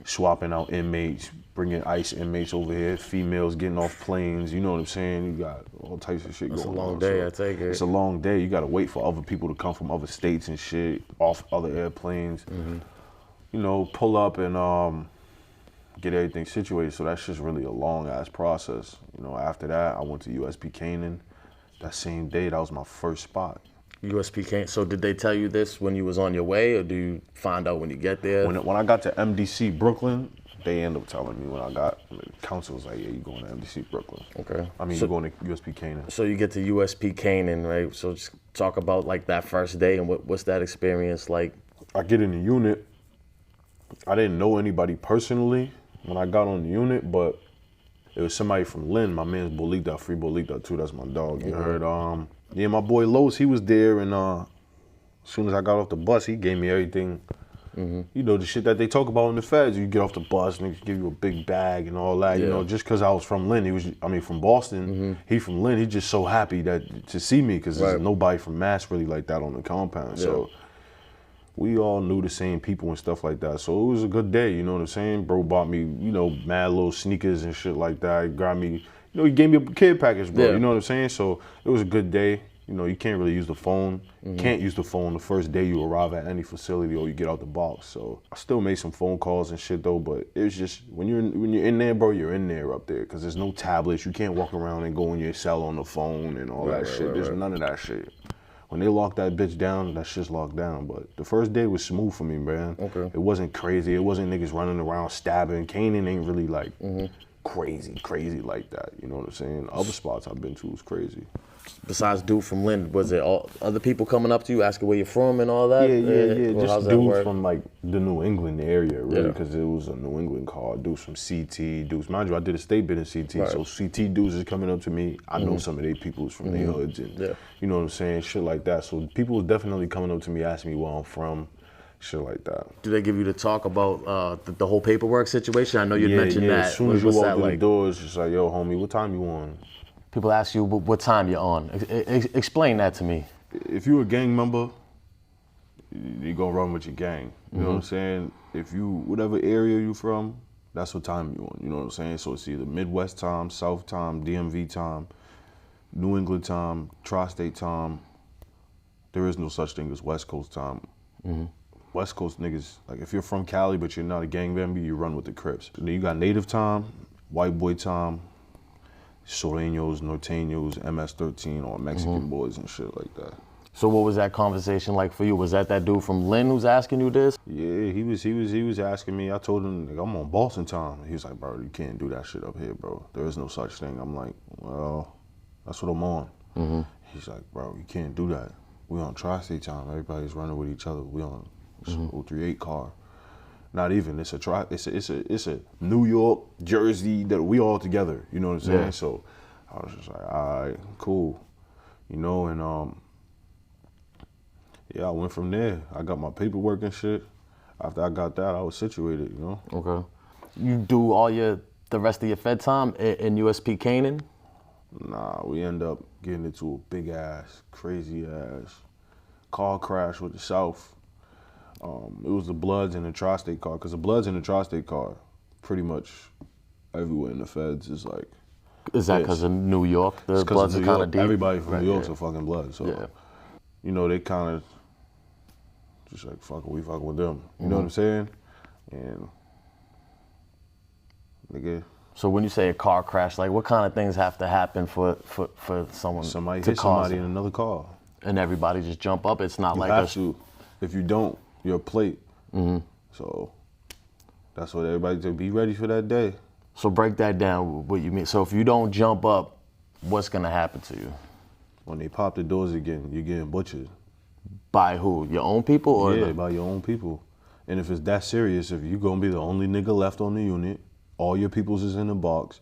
swapping out inmates, bringing ICE inmates over here, females getting off planes. You know what I'm saying? You got all types of shit going on. It's a long day, I take it. It's a long day. You got to wait for other people to come from other states and shit, off other airplanes. You know, pull up and get everything situated. So that's just really a long ass process. You know, after that, I went to USP Kanan. That same day, that was my first spot. USP Kanan. So did they tell you this when you was on your way, or do you find out when you get there? When I got to MDC Brooklyn, they ended up telling me when I got, the council was like, yeah, you're going to MDC Brooklyn. Okay. I mean, you're going to USP Kanan. So you get to USP Kanan, right? So just talk about like that first day and what's that experience like? I get in the unit. I didn't know anybody personally when I got on the unit, but it was somebody from Lynn. My man's Bolita, Free Bolita too. That's my dog. You heard? Yeah, my boy Los, he was there, and as soon as I got off the bus, he gave me everything. You know, the shit that they talk about in the feds. You get off the bus, niggas give you a big bag and all that. You know, just because I was from Lynn, from Boston. He from Lynn. He just so happy to see me because there's nobody from Mass really like that on the compound. So we all knew the same people and stuff like that. So it was a good day. You know what I'm saying? Bro bought me, you know, mad little sneakers and shit like that. He got me, you know, he gave me a kid package, bro. You know what I'm saying? So it was a good day. You know, you can't really use the phone. You can't use the phone the first day you arrive at any facility or you get out the box. So I still made some phone calls and shit though, but it was just, when you're in there, bro, you're in there up there because there's no tablets. You can't walk around and go in your cell on the phone and all that shit. There's none of that shit. When they lock that bitch down, that shit's locked down. But the first day was smooth for me, man. It wasn't crazy. It wasn't niggas running around stabbing. Kanan ain't really like crazy like that. You know what I'm saying? Other spots I've been to was crazy. Besides dude from Lynn, was it all other people coming up to you asking where you're from and all that? Yeah. Well, just dudes from like the New England area, really, because it was a New England car. Dudes from CT, dudes. Mind you, I did a state bid in CT, so CT dudes is coming up to me. I know some of their people's from their hoods, and you know what I'm saying, shit like that. So people was definitely coming up to me, asking me where I'm from, shit like that. Do they give you the talk about the whole paperwork situation? I know you mentioned that. As soon as you walk through the door, it's just like, yo, homie, what time you on? People ask you what time you're on. Explain that to me. If you're a gang member, you gonna run with your gang. You know what I'm saying? If you, whatever area you from, that's what time you on. You know what I'm saying? So it's either Midwest time, South time, DMV time, New England time, Tri-State time. There is no such thing as West Coast time. West Coast niggas, like if you're from Cali but you're not a gang member, you run with the Crips. Then you got native time, white boy time, Sureños, Norteños, MS-13, or Mexican boys and shit like that. So what was that conversation like for you? Was that dude from Lynn who's asking you this? Yeah, he was asking me. I told him, like, I'm on Boston time. He was like, bro, you can't do that shit up here, bro. There is no such thing. I'm like, well, that's what I'm on. He's like, bro, you can't do that. We on Tri-State time. Everybody's running with each other. We on 038 car. Not even. It's a New York, Jersey, that we all together. You know what I'm saying? So I was just like, all right, cool. You know, and I went from there. I got my paperwork and shit. After I got that, I was situated, you know? Okay. You do all the rest of your Fed time in USP Kanan? Nah, we end up getting into a big ass, crazy ass car crash with the South. It was the Bloods in the Tri-State car, because the Bloods in the Tri-State car, pretty much everywhere in the Feds is like. Is that because of New York? The Bloods are kind of deep? Everybody from New York's a fucking Blood, so, you know, they kind of just like, we fucking with them. You know what I'm saying? And, nigga. So when you say a car crash, like what kind of things have to happen for someone Somebody to hit somebody in another car. And everybody just jump up? It's not you like have to. If you don't, you're a plate. So that's what everybody do. Be ready for that day. So break that down, what you mean. So if you don't jump up, what's gonna happen to you? When they pop the doors again, you're getting butchered. By who? Your own people? Or yeah, by your own people. And if it's that serious, if you're gonna be the only nigga left on the unit, all your peoples is in the box,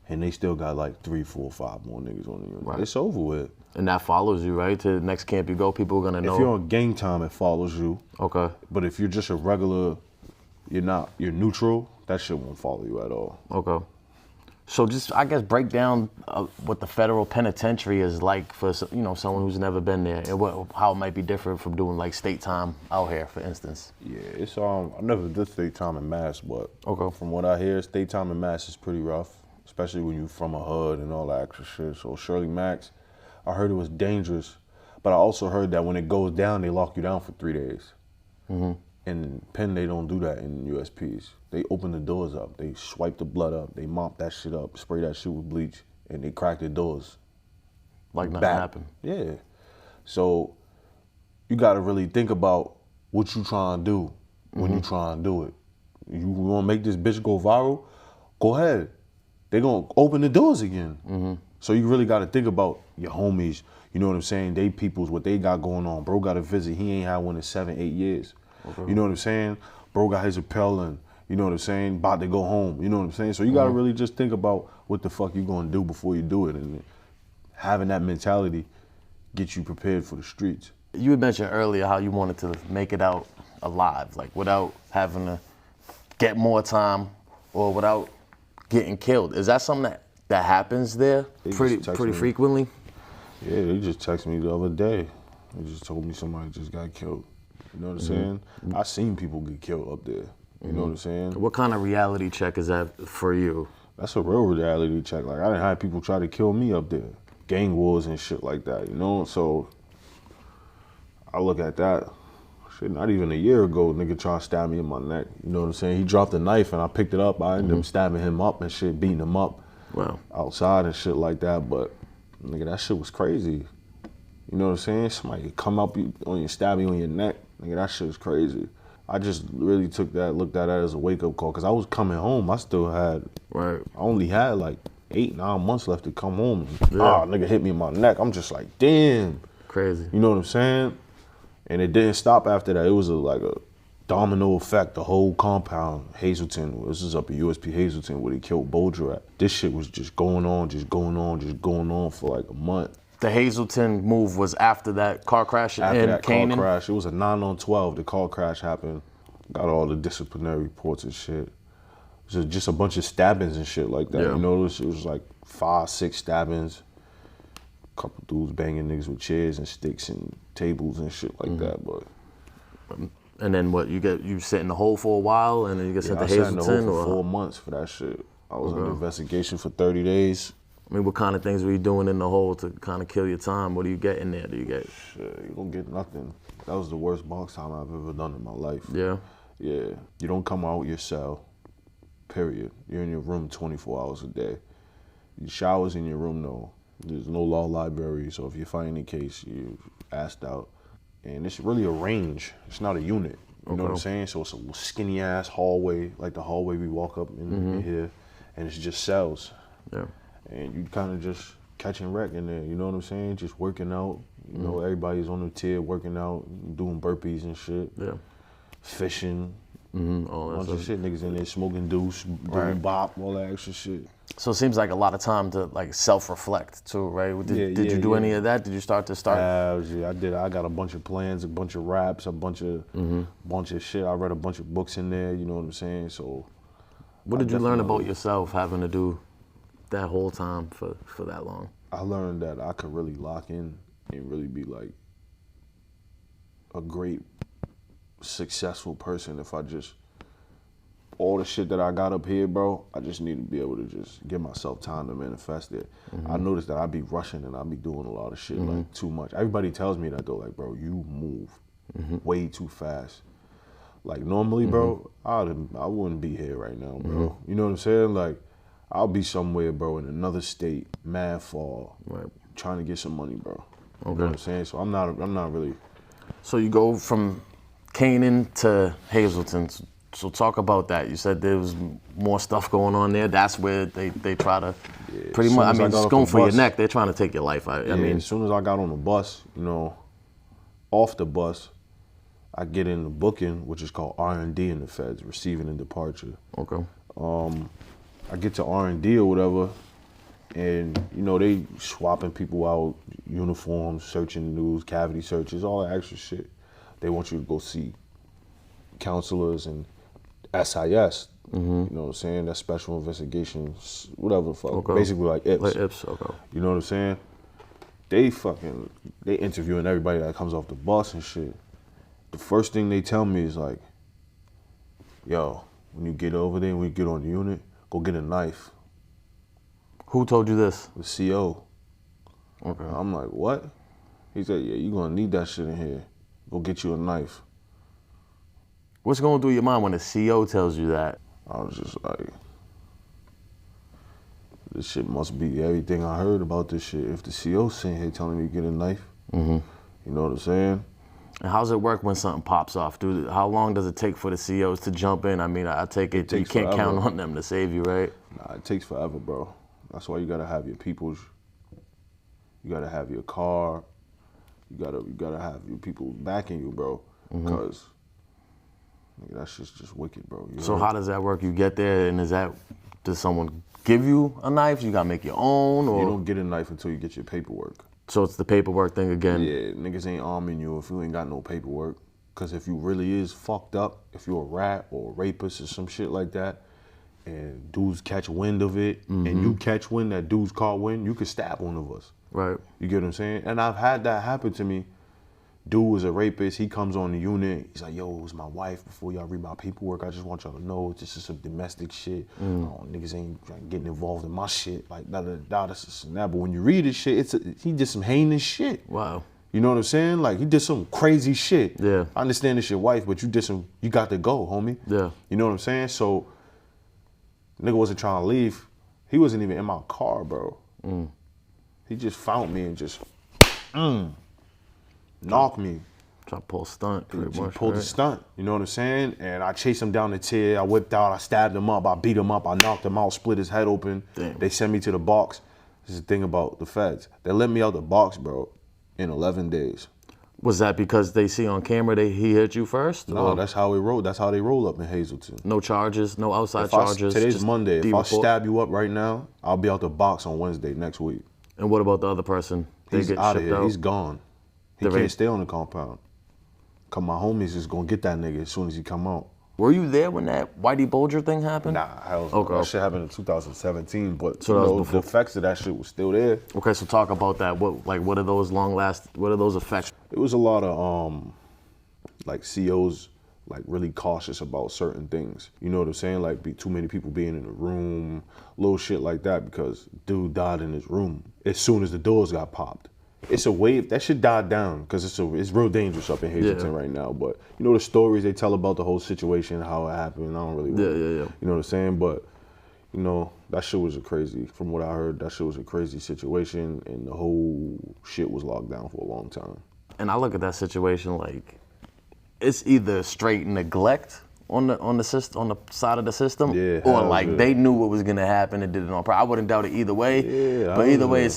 and they still got like 3, 4, 5 more niggas on the unit. It's over with. And that follows you, right? To the next camp you go, people are gonna know. If you're on gang time, it follows you. Okay. But if you're just a regular, you're neutral, that shit won't follow you at all. Okay. So just, I guess, break down what the federal penitentiary is like for, someone who's never been there, and how it might be different from doing like state time out here, for instance. Yeah, it's I never did state time in Mass, but from what I hear, state time in Mass is pretty rough, especially when you're from a hood and all that extra shit. So Shirley Max, I heard it was dangerous, but I also heard that when it goes down, they lock you down for 3 days. In Penn, they don't do that in USPs. They open the doors up. They swipe the blood up. They mop that shit up, spray that shit with bleach, and they crack the doors. Like nothing happened. Yeah. So you got to really think about what you trying to do when you trying to do it. You want to make this bitch go viral? Go ahead. They going to open the doors again. So you really got to think about your homies. You know what I'm saying? They peoples, what they got going on. Bro got a visit. He ain't had one in 7-8 years. Okay. You know what I'm saying? Bro got his appel and, you know what I'm saying? About to go home. You know what I'm saying? So you got to really just think about what the fuck you going to do before you do it. And having that mentality gets you prepared for the streets. You had mentioned earlier how you wanted to make it out alive, like without having to get more time or without getting killed. Is that something that happens there pretty frequently? Yeah, they just texted me the other day. They just told me somebody just got killed. You know what I'm saying? I seen people get killed up there. You know what I'm saying? What kind of reality check is that for you? That's a real reality check. Like, I didn't have people try to kill me up there. Gang wars and shit like that, you know? So I look at that. Shit, not even a year ago, nigga tried to stab me in my neck. You know what I'm saying? He dropped a knife and I picked it up. I ended up stabbing him up and shit, beating him up outside and shit like that. But nigga, that shit was crazy. You know what I'm saying? Somebody could come up on you, stab you on your neck. Nigga, that shit was crazy. I just really looked at that as a wake-up call, because I was coming home. I still had, I only had like 8-9 months left to come home. Nigga hit me in my neck. I'm just like, damn. Crazy. You know what I'm saying? And it didn't stop after that. It was like a domino effect, the whole compound. Hazelton, this is up at USP Hazelton where they killed Bolger at. This shit was just going on for like a month. The Hazelton move was after that car crash after in that Kanan? Car crash, it was a 9/12. The car crash happened. Got all the disciplinary reports and shit. It was just a bunch of stabbings and shit like that. You know, it was like 5-6 stabbings. Couple dudes banging niggas with chairs and sticks and tables and shit like that. But and then what? You sit in the hole for a while, and then you get sent to Hazelton. I sat in the hole for 4 months for that shit. I was under investigation for 30 days. I mean, what kind of things were you doing in the hole to kind of kill your time? What do you get in there? Do you get? Shit, you don't get nothing. That was the worst box time I've ever done in my life. Yeah. Yeah. You don't come out your cell. Period. You're in your room 24 hours a day. Your shower's in your room though. There's no law library, so if you find any case, you're asked out. And it's really a range. It's not a unit. You know what I'm saying? So it's a skinny ass hallway, like the hallway we walk up in here, and it's just cells. Yeah. And you kind of just catching wreck in there, you know what I'm saying? Just working out. You know, everybody's on the tier working out, doing burpees and shit. Yeah. Fishing. All that bunch of shit. Niggas in there smoking deuce, doing bop, all that extra shit. So it seems like a lot of time to like self-reflect too, right? Did you do any of that? Did you start? Yeah, I did. I got a bunch of plans, a bunch of raps, a bunch of shit. I read a bunch of books in there, you know what I'm saying? So what did you learn about yourself having to do that whole time for that long? I learned that I could really lock in and really be like a great, successful person if I just, all the shit that I got up here, bro, I just need to be able to just give myself time to manifest it. I noticed that I be rushing and I be doing a lot of shit like too much. Everybody tells me that though, like, bro, you move way too fast. Like normally, bro, I wouldn't be here right now, bro. You know what I'm saying? Like, I'll be somewhere, bro, in another state, mad fall, trying to get some money, bro. You know what I'm saying? So I'm not really. So you go from Kanan to Hazelton. So talk about that. You said there was more stuff going on there. That's where they try to pretty much. I mean, it's going for your neck. They're trying to take your life. I mean, as soon as I got on the bus, you know, off the bus, I get in the booking, which is called R&D in the feds, receiving and departure. Okay. I get to R&D or whatever, and you know they swapping people out, uniforms, searching news, cavity searches, all that extra shit. They want you to go see counselors and SIS. You know what I'm saying? That's special investigations, whatever the fuck. Basically like IPS. Like IPS, okay. You know what I'm saying? They interviewing everybody that comes off the bus and shit. The first thing they tell me is like, yo, when you get over there, when you get on the unit, go get a knife. Who told you this? The CO. Okay. I'm like, what? He said, yeah, you're gonna need that shit in here. Go get you a knife. What's going through your mind when the CO tells you that? I was just like, this shit must be everything I heard about this shit. If the CO's sitting here telling me to get a knife, you know what I'm saying? And how's it work when something pops off? How long does it take for the COs to jump in? I mean, I take it you can't count on them to save you, right? Nah, it takes forever, bro. That's why you gotta have your peoples. You gotta have your car. You gotta have your people backing you, bro. Because that shit's just wicked, bro. So how does that work? You get there, and does someone give you a knife? You gotta make your own, or you don't get a knife until you get your paperwork. So it's the paperwork thing again. Yeah, niggas ain't arming you if you ain't got no paperwork. Because if you really is fucked up, if you're a rat or a rapist or some shit like that, and dudes catch wind of it, and you catch wind that dudes caught wind, you could stab one of us. Right. You get what I'm saying? And I've had that happen to me. Dude was a rapist. He comes on the unit. He's like, yo, it was my wife. Before y'all read my paperwork, I just want y'all to know this is some domestic shit. Oh, niggas ain't getting involved in my shit. Like, this and that. But when you read his shit, he did some heinous shit. Wow. You know what I'm saying? Like, he did some crazy shit. Yeah. I understand it's your wife, but you got to go, homie. Yeah. You know what I'm saying? So, nigga wasn't trying to leave. He wasn't even in my car, bro. He just found me and just knocked me. Try to pull a stunt, pretty much. Pulled a stunt, you know what I'm saying? And I chased him down the tier. I whipped out, I stabbed him up, I beat him up, I knocked him out, split his head open. Damn. They sent me to the box. This is the thing about the feds. They let me out the box, bro, in 11 days. Was that because they see on camera he hit you first? No, or? that's how we roll. That's how they roll up in Hazelton. No charges, no outside charges? Today's Monday. If I report? stab you up right now, I'll be out the box on Wednesday next week. And what about the other person? They He's get out of shipped here. out? He's gone. He can't stay on the compound. Cause my homies is gonna get that nigga as soon as he come out. Were you there when that Whitey Bulger thing happened? Nah, hell no. Okay. That shit happened in 2017, but So that was before. the effects of that shit was still there. Okay, so talk about that. What are those what are those effects? It was a lot of like COs like really cautious about certain things. You know what I'm saying? Like too many people being in the room, little shit like that, because dude died in his room as soon as the doors got popped. It's a wave. That shit died down because it's real dangerous up in Hazelton right now. But you know the stories they tell about the whole situation, how it happened. I don't really. You know what I'm saying? But you know that shit was from what I heard, that shit was a crazy situation, and the whole shit was locked down for a long time. And I look at that situation like it's either straight neglect on the side of the system, or like they knew what was gonna happen and did it on purpose. I wouldn't doubt it either way. Yeah, but either way,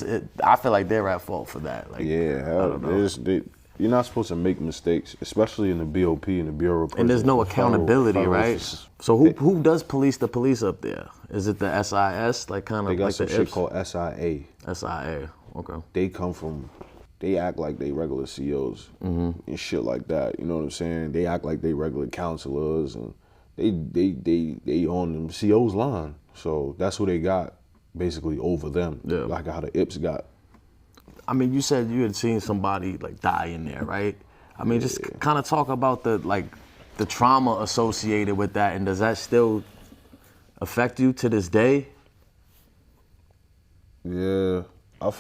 I feel like they're at fault for that. Like, you're not supposed to make mistakes, especially in the BOP and the Bureau of Prisons. And there's no accountability, right? So who does police the police up there? Is it the SIS, like kind of like some shit called SIA. SIA, okay. They act like they regular COs and shit like that. You know what I'm saying? They act like they regular counselors, and they on them CO's line. So that's who they got basically over them. Yeah. Like how the IPS got. I mean, you said you had seen somebody like die in there, right? I mean, just kind of talk about the trauma associated with that, and does that still affect you to this day? Yeah, I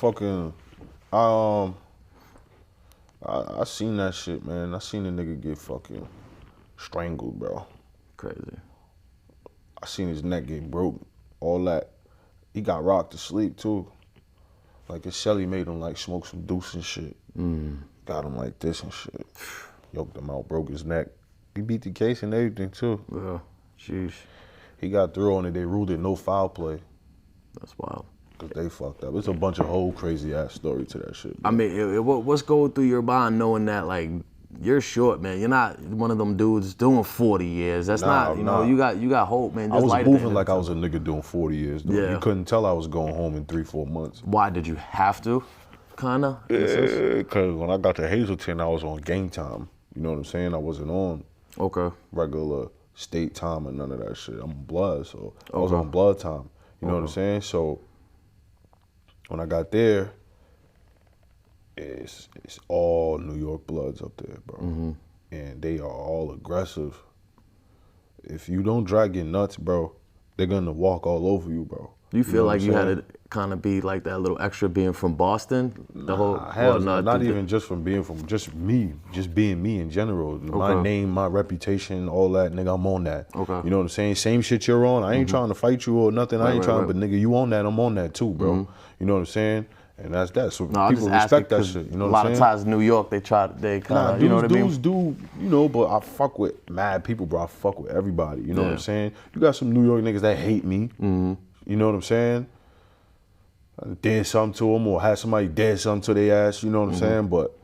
seen that shit, man. I seen a nigga get fucking strangled, bro. Crazy. I seen his neck get broke, all that. He got rocked to sleep, too. Like, his Shelly made him, like, smoke some deuce and shit. Got him like this and shit. Yoked him out, broke his neck. He beat the case and everything, too. Yeah, jeez. He got through on it. They ruled it no foul play. That's wild. Cause they fucked up. It's a bunch of whole crazy ass story to that shit. Bro. I mean, what's going through your mind knowing that like you're short, man? You're not one of them dudes doing 40 years. That's not, you know, you got hope, man. Just I was moving like I was a nigga doing 40 years. Dude. Yeah. You couldn't tell I was going home in 3-4 months. Why did you have to? Kinda. Yeah, cause when I got to Hazelton, I was on game time. You know what I'm saying? I wasn't on regular state time or none of that shit. I'm blood, so I was on blood time. You know what I'm saying? So when I got there, it's all New York Bloods up there, bro. And they are all aggressive. If you don't drag your nuts, bro, they're gonna walk all over you, bro. Do you feel know like what you I'm had saying? to kind of be like that little extra being from Boston? The whole Hell, not even just from being from just me, just being me in general. My name, my reputation, all that, nigga, I'm on that. Okay. You know what I'm saying? Same shit you're on. I ain't trying to fight you or nothing. I ain't trying, but nigga, you on that, I'm on that too, bro. You know what I'm saying? And that's that. So No, people respect that shit. You know a what I'm lot saying? of times in New York, they kind of, you know what I mean? Dudes do, you know, but I fuck with mad people, bro. I fuck with everybody. You know what I'm saying? You got some New York niggas that hate me. You know what I'm saying? I did something to them or had somebody dead something to their ass. You know what I'm saying? But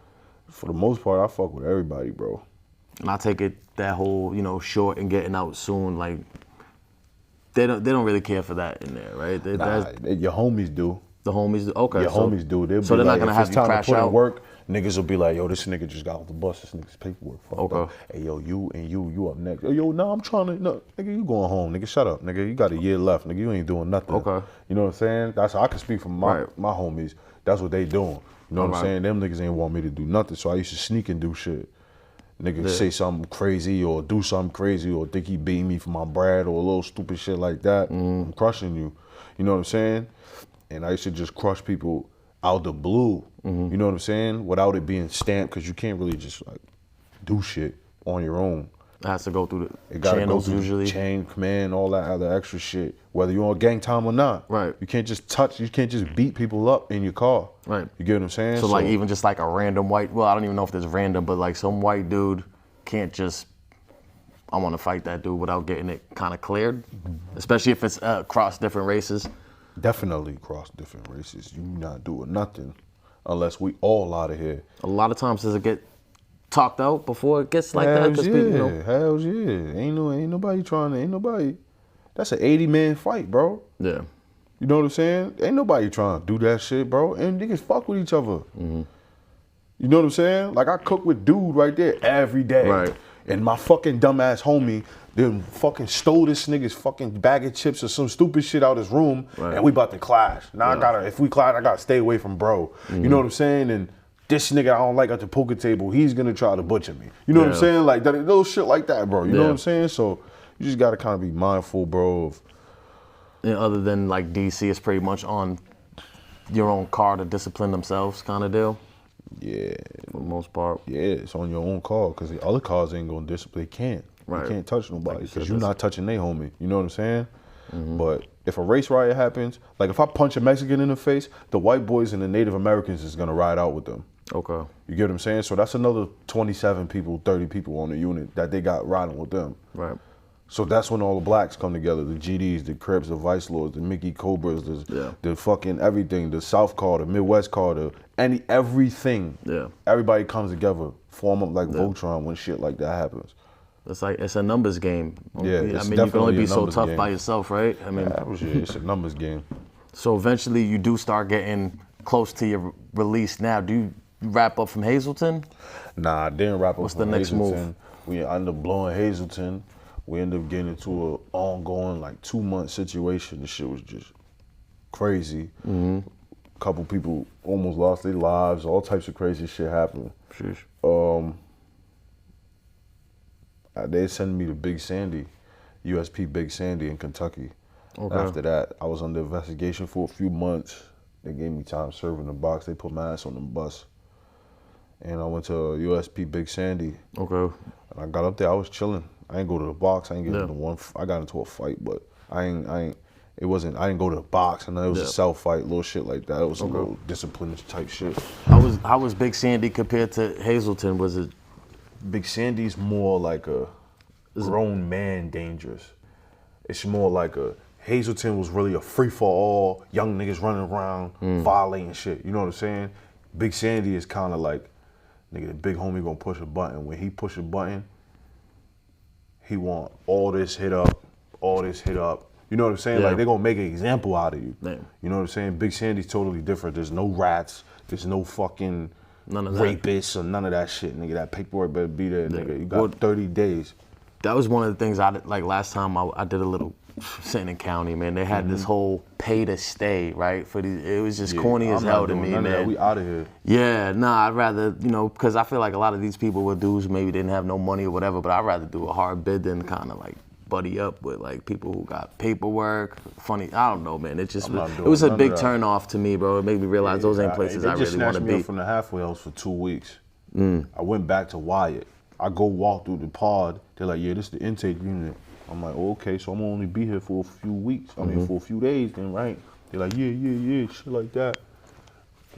for the most part, I fuck with everybody, bro. And I take it that whole, you know, short and getting out soon, like they don't really care for that in there, right? Your homies do. The homies do. Okay. Your homies do. They'll so be they're like, not gonna if have it's you time crash to put in out. work, niggas will be like, yo, this nigga just got off the bus. This nigga's paperwork fucked Okay. up. Hey, yo, you up next. Yo, nah, I'm trying to, no, nigga, you going home. Nigga, shut up, nigga. You got a year left, nigga. You ain't doing nothing. Okay. You know what I'm saying? That's how I can speak from my homies. That's what they doing. You know what I'm saying? Them niggas ain't want me to do nothing, so I used to sneak and do shit. Nigga say something crazy or do something crazy or think he beat me for my bread or a little stupid shit like that. I'm crushing you. You know what I'm saying? And I used to just crush people out the blue. You know what I'm saying? Without it being stamped, because you can't really just like do shit on your own. It has to go through It the gotta channels go through usually. chain command, all that other extra shit. Whether you're on gang time or not. Right. You can't just beat people up in your car. Right. You get what I'm saying? So like even just like a random white, well, I don't even know if there's random, but like some white dude can't just, I want to fight that dude without getting it kind of cleared, especially if it's across different races. Definitely cross different races. You not doing nothing unless we all out of here. A lot of times does it get talked out before it gets like that? Hells 'Cause yeah, people, you know, hells yeah. Ain't nobody trying to, ain't nobody. That's an 80-man fight, bro. yeah. You know what I'm saying? Ain't nobody trying to do that shit, bro. And niggas fuck with each other. You know what I'm saying? Like I cook with dude right there every day. Right. And my fucking dumbass homie then fucking stole this nigga's fucking bag of chips or some stupid shit out his room, and we about to clash. Now if we clash, I gotta stay away from bro. You know what I'm saying? And this nigga I don't like at the poker table, he's gonna try to butcher me. You know what I'm saying? Like that, little shit like that, bro. You know what I'm saying? So you just gotta kind of be mindful, bro. And other than like DC, it's pretty much on your own car to discipline themselves, kind of deal. Yeah. For the most part. Yeah, it's on your own car because the other cars ain't gonna discipline. They can't. Right. You can't touch nobody Like you because said, you're not touching their homie. You know what I'm saying? But if a race riot happens, like if I punch a Mexican in the face, the white boys and the Native Americans is gonna ride out with them. Okay. You get what I'm saying? So that's another 27 people, 30 people on the unit that they got riding with them. Right. So that's when all the blacks come together, the GDs, the Crips, the Vice Lords, the Mickey Cobras, the fucking everything, the South car, the Midwest car, everything. Yeah. Everybody comes together, form up like Voltron when shit like that happens. It's like, it's a numbers game. Yeah, I it's mean, you can only definitely be a so numbers tough game. by yourself, right? I mean, It's a numbers game. so eventually you do start getting close to your release now. Do you wrap up from Hazelton? Nah, I didn't wrap up. What's from the next Hazelton. move? We ended up blowing Hazelton. We ended up getting into an ongoing like 2-month situation. The shit was just crazy. A couple people almost lost their lives. All types of crazy shit happened. Sheesh. They sent me to Big Sandy, USP Big Sandy in Kentucky. Okay. After that, I was under investigation for a few months. They gave me time served in the box. They put my ass on the bus. And I went to USP Big Sandy. Okay. And I got up there, I was chilling. I ain't go to the box. I ain't get into I got into a fight, but I didn't go to the box, and it was a self fight, little shit like that. It was a little discipline type shit. How was Big Sandy compared to Hazelton? Was it? Big Sandy's more like a grown man dangerous. It's more like Hazelton was really a free for all, young niggas running around, violating shit. You know what I'm saying? Big Sandy is kind of like, nigga, the big homie gonna push a button. When he push a button, he want all this hit up. You know what I'm saying? Yeah. Like they gonna make an example out of you. Damn. You know what I'm saying? Big Sandy's totally different. There's no rats. There's no fucking None of that. rapists or none of that shit, nigga. That paperwork better be there, nigga. You got Well, 30 days. That was one of the things I did, like last time I did a little sitting in county, man. They had this whole pay to stay, right? It was just corny as hell to me, none of that. man. We out of here. Yeah, nah, I'd rather, because I feel like a lot of these people were dudes who maybe didn't have no money or whatever, but I'd rather do a hard bid than kind of like buddy up with like people who got paperwork. Funny, I don't know, man. It just I'm not it doing was a none of big that. turn off to me, bro. It made me realize those ain't places I really want to They just snatched me be. up from the halfway house for 2 weeks. I went back to Wyatt. I go walk through the pod. They're like, yeah, this is the intake unit. I'm like, oh, okay, so I'm gonna only be here for a few weeks. I mean, for a few days then, right? They're like, yeah, shit like that.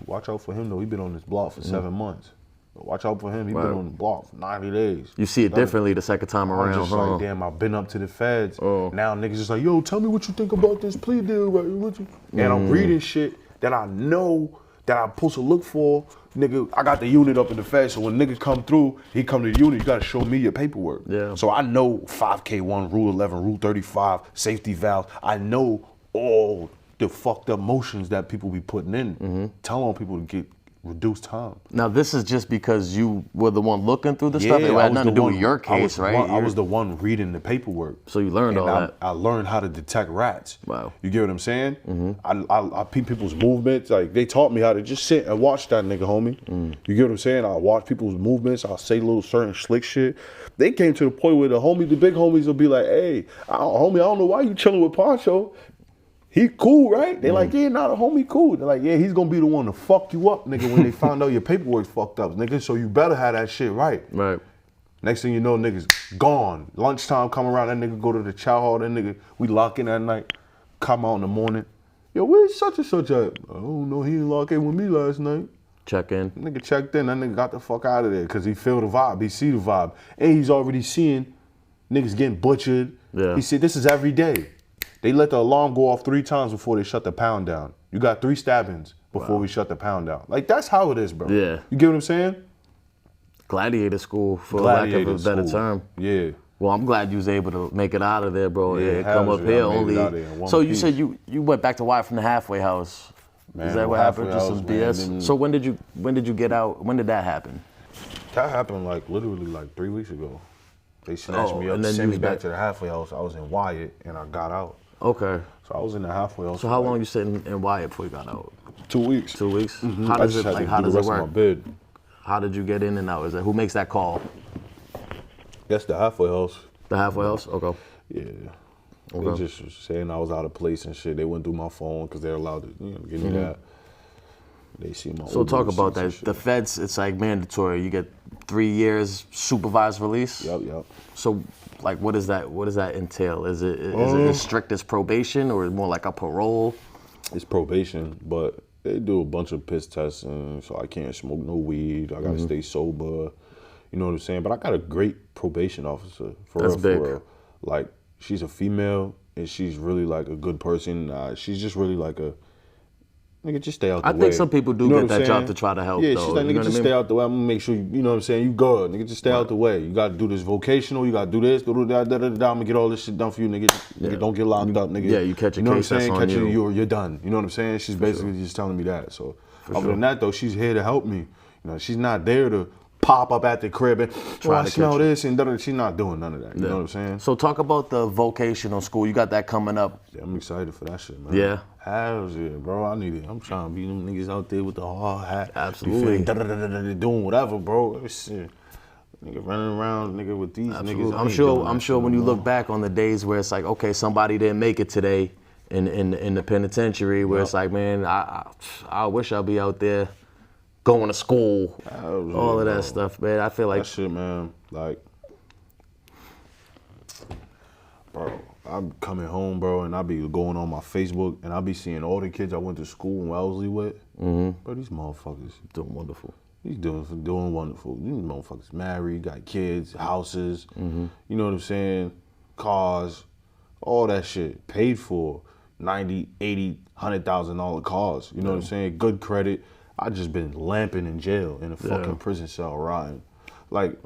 Watch out for him, though. He been on this block for 7 months. Watch out for him. He been on the block for 90 days. You see it differently the second time around, I'm just like, damn, I've been up to the feds. Now niggas just like, yo, tell me what you think about this plea deal. Right? And I'm reading shit that I know that I'm supposed to look for. Nigga, I got the unit up in the feds, so when niggas come through, he come to the unit, you gotta show me your paperwork. Yeah. So I know 5K1, Rule 11, Rule 35, safety valves. I know all the fucked up motions that people be putting in, telling people to get reduced time. Now this is just because you were the one looking through the stuff. It had nothing to do with your case, right? I was the one reading the paperwork. So you learned all that. I learned how to detect rats. Wow. You get what I'm saying? I peep people's movements. Like they taught me how to just sit and watch that nigga, homie. You get what I'm saying? I watch people's movements. I'll say little certain slick shit. They came to the point where the big homies will be like, hey, homie, I don't know why you chilling with Poncho. He cool, right? They're like, yeah, nah, the homie cool. They're like, yeah, he's gonna be the one to fuck you up, nigga, when they find out your paperwork's fucked up, nigga. So you better have that shit right. Right. Next thing you know, niggas gone. Lunchtime come around, that nigga go to the chow hall, that nigga, we lock in at night, come out in the morning. Yo, where's such and such at? I don't know, he didn't lock in with me last night. Check in. Nigga checked in, that nigga got the fuck out of there because he feel the vibe, he see the vibe. And he's already seeing niggas getting butchered. Yeah. He said, this is every day. They let the alarm go off 3 times before they shut the pound down. You got 3 stabbings before we shut the pound down. Like, that's how it is, bro. Yeah. You get what I'm saying? Gladiator school, for lack of a better term. Yeah. Well, I'm glad you was able to make it out of there, bro. Yeah, come up here I made it out only. of there in one So you piece. said you went back to Wyatt from the halfway house. Man, Is that what happened? halfway Just some house, man, BS. then- So when did you get out? When did that happen? That happened like literally like 3 weeks ago. They snatched me up, and then sent you me was back back- to the halfway house. I was in Wyatt and I got out. Okay. So I was in the halfway house. So how long you sitting in Wyatt before you got out? 2 weeks. 2 weeks. Mhm. How I does just it had like? to How do does the it rest of work? my bid. How did you get in and out? Is it who makes that call? That's the halfway house. The halfway house. Okay. Yeah. They Okay. just was saying I was out of place and shit. They went through my phone because they're allowed to, give me that. They see my. So Uber talk about receipts and that. shit. The feds, it's like mandatory. You get 3 years supervised release. Yep. So, like, what does that entail? Is it as strict as probation, or more like a parole? It's probation, but they do a bunch of piss tests, and so I can't smoke no weed. I gotta stay sober. You know what I'm saying? But I got a great probation officer. That's big. For real. Like, she's a female, and she's really like a good person. She's just really like a nigga. Just stay out the way. I think some people do You know get what I'm that job saying? to try to help. Yeah, though, she's like, you know nigga, what just I mean? stay out the way. I'm gonna make sure you know what I'm saying. You good, nigga. Just stay out the way. You gotta do this vocational. You gotta do this. I'm gonna get all this shit done for you, nigga. Nigga, don't get locked up, nigga. Yeah, you catch a know case, what I'm that's saying? on Catch you. you're done. You know what I'm saying? She's basically just telling me that. So other than that, though, she's here to help me. You know, she's not there to pop up at the crib and try to smell this and da-da. She's not doing none of that. You know what I'm saying? So talk about the vocational school. You got that coming up. Yeah, I'm excited for that shit, man. Yeah. How's it, bro? I need it. I'm trying to be them niggas out there with the hard hat. Absolutely. You feel me? Doing whatever, bro. Shit. Nigga running around, nigga, with these niggas. I I'm ain't doing sure. I'm that sure shit when no you more. look back on the days where it's like, okay, somebody didn't make it today in the penitentiary, where it's like, man, I wish I'd be out there going to school, all of that stuff, man. I feel like That shit, man, like, bro, I'm coming home, bro, and I be going on my Facebook, and I be seeing all the kids I went to school in Wellesley with. Bro, these motherfuckers doing wonderful. he's doing wonderful. These motherfuckers married, got kids, houses, you know what I'm saying, cars, all that shit, paid for, $90,000, $80,000, $100,000 cars. You know what I'm saying? Good credit. I just been lamping in jail in a fucking prison cell rotting. Like,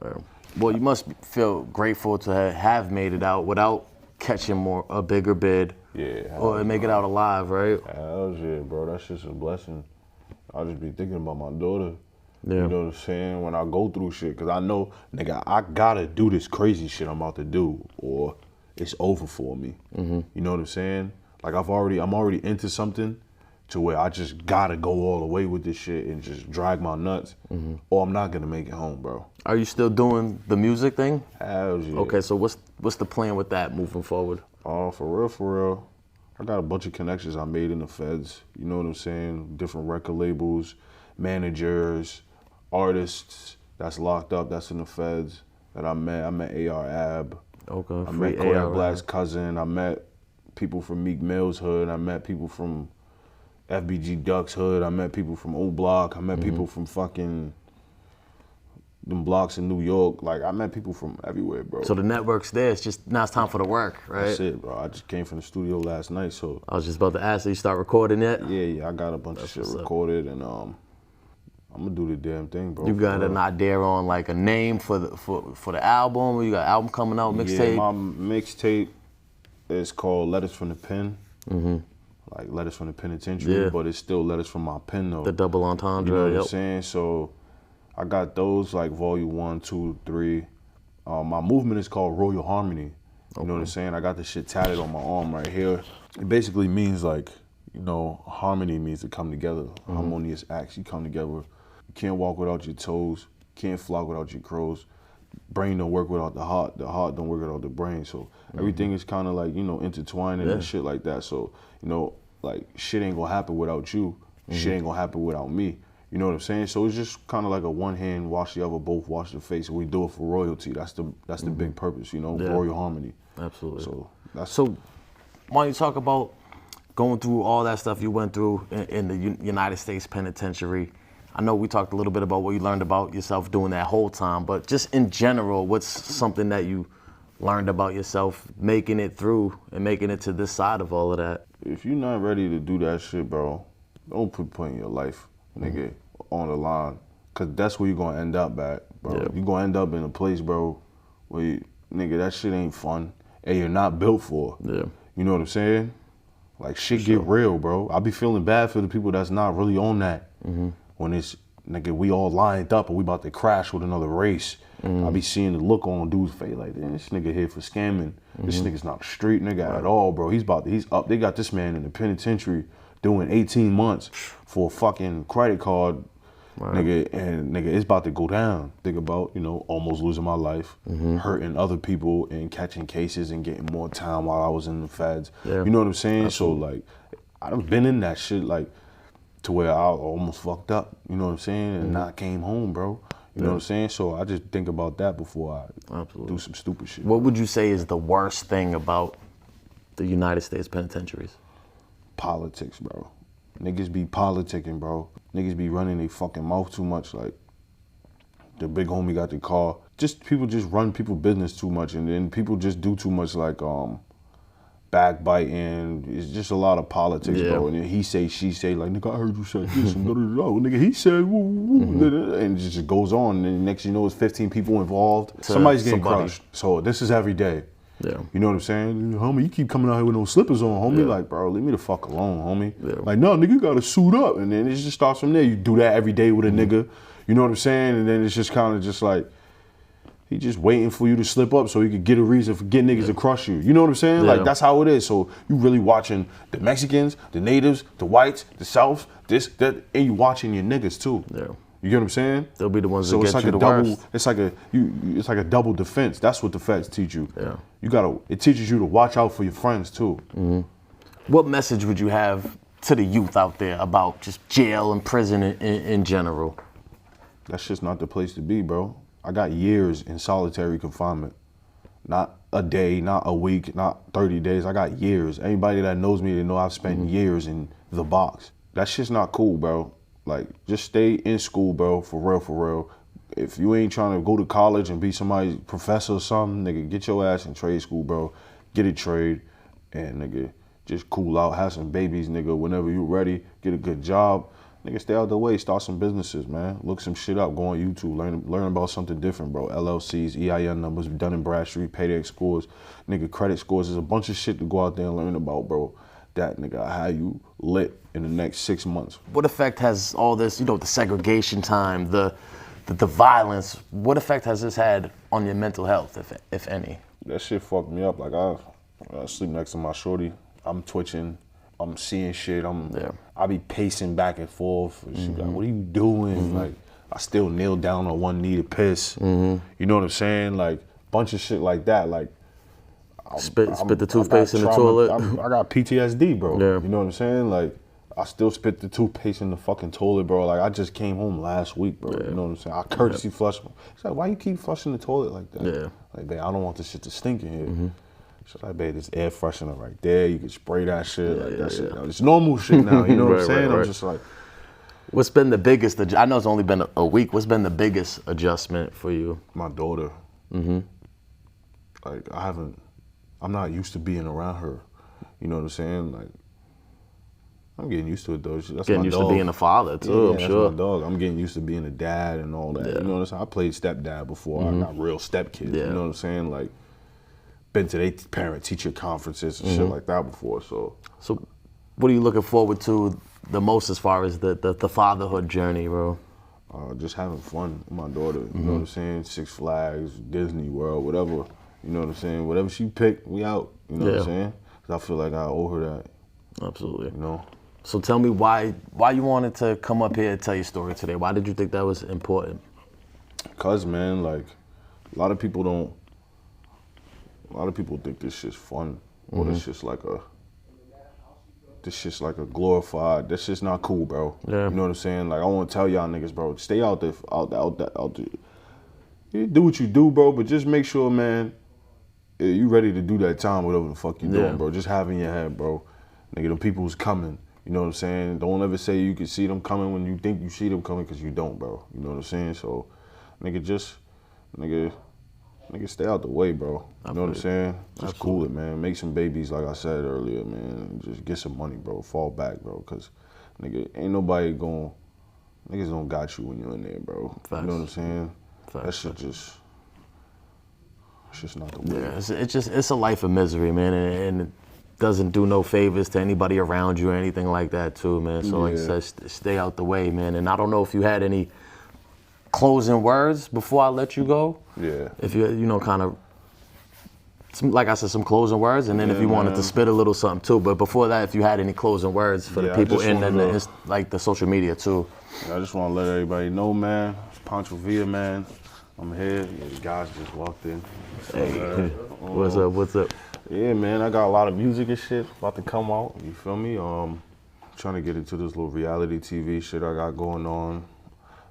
Well, you must feel grateful to have made it out without catching a bigger bid. yeah. Or make it out alive, right? Hell yeah, bro. That's just a blessing. I just be thinking about my daughter. Yeah. You know what I'm saying? When I go through shit, cause I know, nigga, I gotta do this crazy shit I'm about to do, or it's over for me. You know what I'm saying? Like I'm already into something to where I just gotta go all the way with this shit and just drag my nuts, or I'm not gonna make it home, bro. Are you still doing the music thing? Hell yeah. Okay, so what's the plan with that moving forward? Oh, for real. I got a bunch of connections I made in the feds. You know what I'm saying? Different record labels, managers, artists that's locked up, that's in the feds that I met. I met A.R. Ab. Okay, I met Kodak Black's cousin. I met people from Meek Mill's hood. I met people from FBG Duck's hood. I met people from O Block. I met people from fucking them blocks in New York. Like, I met people from everywhere, bro. So the network's there. It's just now it's time for the work, right? That's it, bro. I just came from the studio last night, so. I was just about to ask, so you start recording yet? Yeah, I got a bunch of shit recorded, and I'm gonna do the damn thing, bro. You got an idea on like a name for the album? You got an album coming out, mixtape? Yeah, my mixtape is called Letters from the Pen. Like Letters from the Penitentiary, but it's still Letters from my pen, though. The double entendre, You know what I'm saying? So I got those, like volume 1, 2, 3. My movement is called Royal Harmony. You know what I'm saying? I got this shit tatted on my arm right here. It basically means like, you know, harmony means to come together. Harmonious acts, you come together. You can't walk without your toes. Can't flock without your crows. Brain don't work without the heart. The heart don't work without the brain. So everything is kind of like, you know, intertwined and shit like that. So, you know, like shit ain't gonna happen without you. Shit ain't gonna happen without me. You know what I'm saying? So it's just kind of like a one hand wash the other, both wash the face. And we do it for royalty. That's the big purpose, you know, royal harmony. Absolutely. So why don't you talk about going through all that stuff you went through in the United States Penitentiary? I know we talked a little bit about what you learned about yourself doing that whole time, but just in general, what's something that you learned about yourself making it through and making it to this side of all of that? If you're not ready to do that shit, bro, don't put your life, nigga, on the line. Cause that's where you're gonna end up at, bro. Yeah. You're gonna end up in a place, bro, where you, nigga, that shit ain't fun and you're not built for. Yeah. You know what I'm saying? Like shit get real, bro. I be feeling bad for the people that's not really on that. When it's, nigga, we all lined up and we about to crash with another race. I be seeing the look on dude's face like, damn, this nigga here for scamming. This nigga's not a street nigga at all, bro. He's up. They got this man in the penitentiary doing 18 months for a fucking credit card, nigga, and nigga, it's about to go down. Think about, you know, almost losing my life, hurting other people and catching cases and getting more time while I was in the feds. Yeah. You know what I'm saying? Absolutely. So like, I done been in that shit, like, to where I almost fucked up, you know what I'm saying, and not came home, bro. You know what I'm saying? So I just think about that before I do some stupid shit. What would you say is the worst thing about the United States penitentiaries? Politics, bro. Niggas be politicking, bro. Niggas be running their fucking mouth too much. Like, the big homie got the car. Just people just run people business too much, and then people just do too much, like, backbiting. It's just a lot of politics, bro. And then he say, she say, like, nigga, I heard you said this, and nigga, he said, woo, woo, and it just goes on. And next you know, it's 15 people involved. Somebody's getting crushed. So this is every day. Yeah. You know what I'm saying? Homie, you keep coming out here with no slippers on, homie. Like, bro, leave me the fuck alone, homie. Yeah. Like, no, nigga, you gotta suit up. And then it just starts from there. You do that every day with a nigga. You know what I'm saying? And then it's just kind of just like, he just waiting for you to slip up so he could get a reason for getting niggas to crush you. You know what I'm saying? Like, that's how it is. So you really watching the Mexicans, the natives, the whites, the South, this, that, and you watching your niggas too. Yeah. You get what I'm saying? They'll be the ones so that it's get like you the double, worst. It's like a double defense. That's what the feds teach you. Yeah. It teaches you to watch out for your friends too. What message would you have to the youth out there about just jail and prison in general? That's just not the place to be, bro. I got years in solitary confinement. Not a day, not a week, not 30 days. I got years. Anybody that knows me, they know I've spent years in the box. That shit's not cool, bro. Like, just stay in school, bro, for real, for real. If you ain't trying to go to college and be somebody's professor or something, nigga, get your ass in trade school, bro. Get a trade and, nigga, just cool out, have some babies, nigga, whenever you're ready, get a good job. Nigga, stay out the way, start some businesses, man. Look some shit up, go on YouTube, learn about something different, bro. LLCs, EIN numbers, Dun & Bradstreet, payday scores, nigga, credit scores. There's a bunch of shit to go out there and learn about, bro. That, nigga, how you lit in the next 6 months. What effect has all this, you know, the segregation time, the violence, what effect has this had on your mental health, if any? That shit fucked me up. Like, I sleep next to my shorty. I'm twitching. I'm seeing shit. Yeah. I be pacing back and forth. And she like, what are you doing? Like, I still kneel down on one knee to piss. You know what I'm saying? Like, bunch of shit like that. Like, Spit the toothpaste in the toilet. I got PTSD, bro. Yeah. You know what I'm saying? Like, I still spit the toothpaste in the fucking toilet, bro. Like, I just came home last week, bro. You know what I'm saying? I courtesy flushed. She's like, why you keep flushing the toilet like that? Yeah. Like, babe, I don't want this shit to stink in here. She's like, babe, there's air freshener right there. You can spray that shit. Like, that shit. Now, it's normal shit now. You know what I'm saying? I'm just like, what's been the biggest, I know it's only been a week, what's been the biggest adjustment for you? my daughter. Like, I'm not used to being around her. You know what I'm saying? Like, I'm getting used to it though. That's Getting my used dog. to being a father too, I'm that's sure. my dog. I'm getting used to being a dad and all that. You know what I'm saying? I played stepdad before. I got real stepkids. Yeah. You know what I'm saying? Like, been to their parent-teacher conferences and shit like that before. So What are you looking forward to the most as far as the fatherhood journey, bro? just having fun with my daughter. You know what I'm saying? Six Flags, Disney World, whatever. You know what I'm saying? Whatever she picked, we out. You know what I'm saying? 'Cause I feel like I owe her that. Absolutely. You know? So tell me why you wanted to come up here and tell your story today. Why did you think that was important? Cause man, like, a lot of people think this shit's fun, or this shit's like a glorified. This shit's not cool, bro. Yeah. You know what I'm saying? Like, I want to tell y'all niggas, bro, stay out there. You do what you do, bro, but just make sure, man, you ready to do that time, whatever the fuck you doing, bro. Just have in your head, bro, nigga, the people's coming. You know what I'm saying? Don't ever say you can see them coming when you think you see them coming, because you don't, bro. You know what I'm saying? So, nigga, stay out the way, bro. You know what I'm saying? Just cool it, man. Make some babies, like I said earlier, man. Just get some money, bro. Fall back, bro. Because, nigga, ain't nobody niggas don't got you when you're in there, bro. Facts. You know what I'm saying? Facts. That shit just, it's just not the way. Yeah, it's a life of misery, man, and it doesn't do no favors to anybody around you or anything like that, too, man. So, like I said, stay out the way, man. And I don't know if you had any closing words before I let you go. Yeah. If you kind of, like I said, some closing words, and then if you wanted to spit a little something too. But before that, if you had any closing words for the people in the social media too. Yeah, I just want to let everybody know, man. It's Pancho Via, man. I'm here. Yeah, the guys just walked in. Hey, what's up? Yeah, man, I got a lot of music and shit about to come out. You feel me? Trying to get into this little reality TV shit I got going on.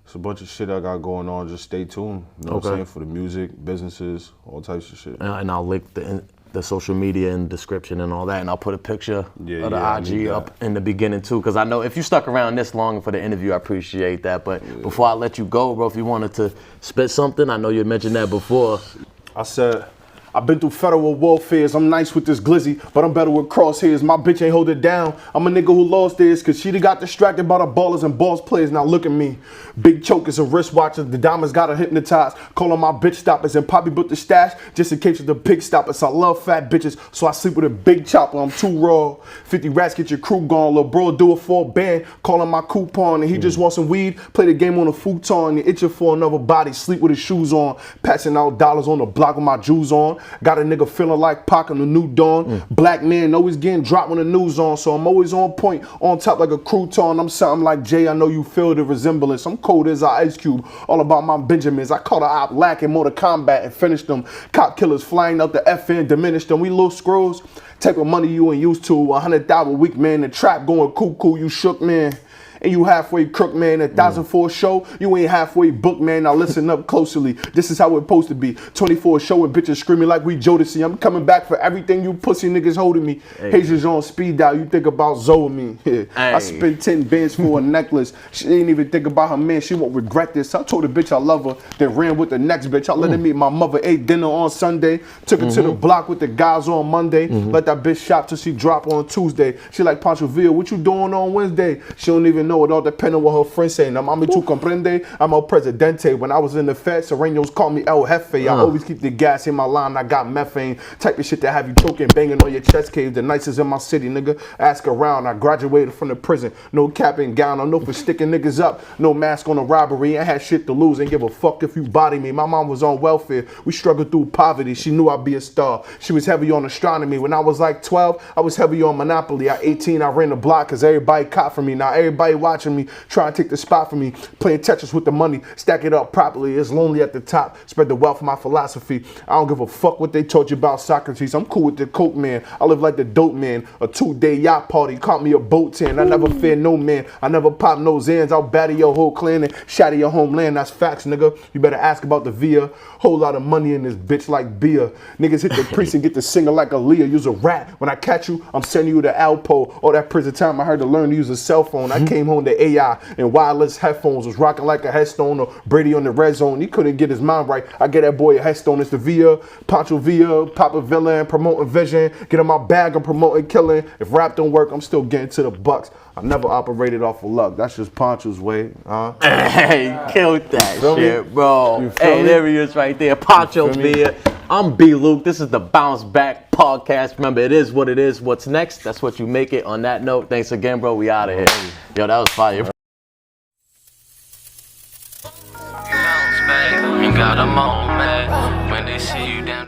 It's a bunch of shit I got going on. Just stay tuned. You know what I'm saying? For the music, businesses, all types of shit. And I'll link the social media in the description and all that. And I'll put a picture of the IG up in the beginning too. Because I know if you stuck around this long for the interview, I appreciate that. But before I let you go, bro, if you wanted to spit something, I know you mentioned that before. I said, I've been through federal warfares. I'm nice with this glizzy, but I'm better with crosshairs. My bitch ain't hold it down. I'm a nigga who lost theirs, cause she got distracted by the ballers and boss players. Now look at me. Big chokers and wristwatches. The diamonds got her hypnotized. Calling my bitch stoppers and Poppy booked the stash just in case of the big stoppers. I love fat bitches, so I sleep with a big chopper. I'm too raw. 50 rats get your crew gone. Lil' bro do it for a band. Calling my coupon and he just wants some weed. Play the game on a futon. You itching for another body. Sleep with his shoes on. Passing out dollars on the block with my jewels on. Got a nigga feeling like Pac on the new dawn. Black man always getting dropped when the news on, so I'm always on point, on top like a crouton. I'm something like Jay, I know you feel the resemblance. I'm cold as an Ice Cube, all about my Benjamins. I caught a op lacking Mortal Kombat and finished them. Cop killers flying out the FN, diminished them. We little scrolls, type of money you ain't used to. 100,000 a week, man. The trap going cuckoo, you shook, man. And you halfway crook, man. 1,000 for a show, you ain't halfway booked, man. Now listen up closely. This is how it's supposed to be. 24 show with bitches screaming like we Jodeci. I'm coming back for everything you pussy niggas holding me. Hazel's on speed dial. You think about Zoe me. I spent 10 bands for a necklace. She didn't even think about her man. She won't regret this. I told the bitch I love her. Then ran with the next bitch. I let her meet my mother. Ate dinner on Sunday. Took her to the block with the guys on Monday. Let that bitch shop till she drop on Tuesday. She like, Pancho Via, what you doing on Wednesday? She don't even know it all depending what her friends saying. I'm tu comprende, I'm El Presidente. When I was in the Fed, Serenos called me El Jefe. I always keep the gas in my line, I got methane. Type of shit that have you choking, banging on your chest cave. The nicest in my city, nigga. Ask around, I graduated from the prison. No cap and gown, I know for sticking niggas up. No mask on a robbery, I had shit to lose. Ain't give a fuck if you body me. My mom was on welfare, we struggled through poverty. She knew I'd be a star. She was heavy on astronomy. When I was like 12, I was heavy on Monopoly. At 18, I ran the block cause everybody caught for me. Now everybody watching me, trying to take the spot from me. Playing Tetris with the money, stack it up properly. It's lonely at the top, spread the wealth of my philosophy. I don't give a fuck what they told you about Socrates. I'm cool with the coke man. I live like the dope man. A 2-day yacht party, caught me a boat tan. I never fear no man. I never pop no Zans. I'll batter your whole clan and shatter your homeland. That's facts, nigga. You better ask about the Via. Whole lot of money in this bitch like beer. Niggas hit the priest and get the singer like Aaliyah. Use a rat. When I catch you, I'm sending you to Alpo. All that prison time I heard to learn to use a cell phone. I came home to AI and wireless headphones. Was rocking like a headstone or Brady on the red zone. He couldn't get his mind right. I get that boy a headstone. It's the Via, Pancho Via, Papa Villain, promoting vision. Get in my bag, I'm promoting killing. If rap don't work, I'm still getting to the bucks. I never operated off of luck. That's just Poncho's way, huh? Hey, killed that shit, me? bro. Hey, there he is right there. Pancho Via. I'm B. Luke. This is the Bounce Back Podcast. Remember, it is what it is. What's next? That's what you make it. On that note, thanks again, bro. We out of here. Yo, that was fire. Bounce back, ain't got a moment when they see you down.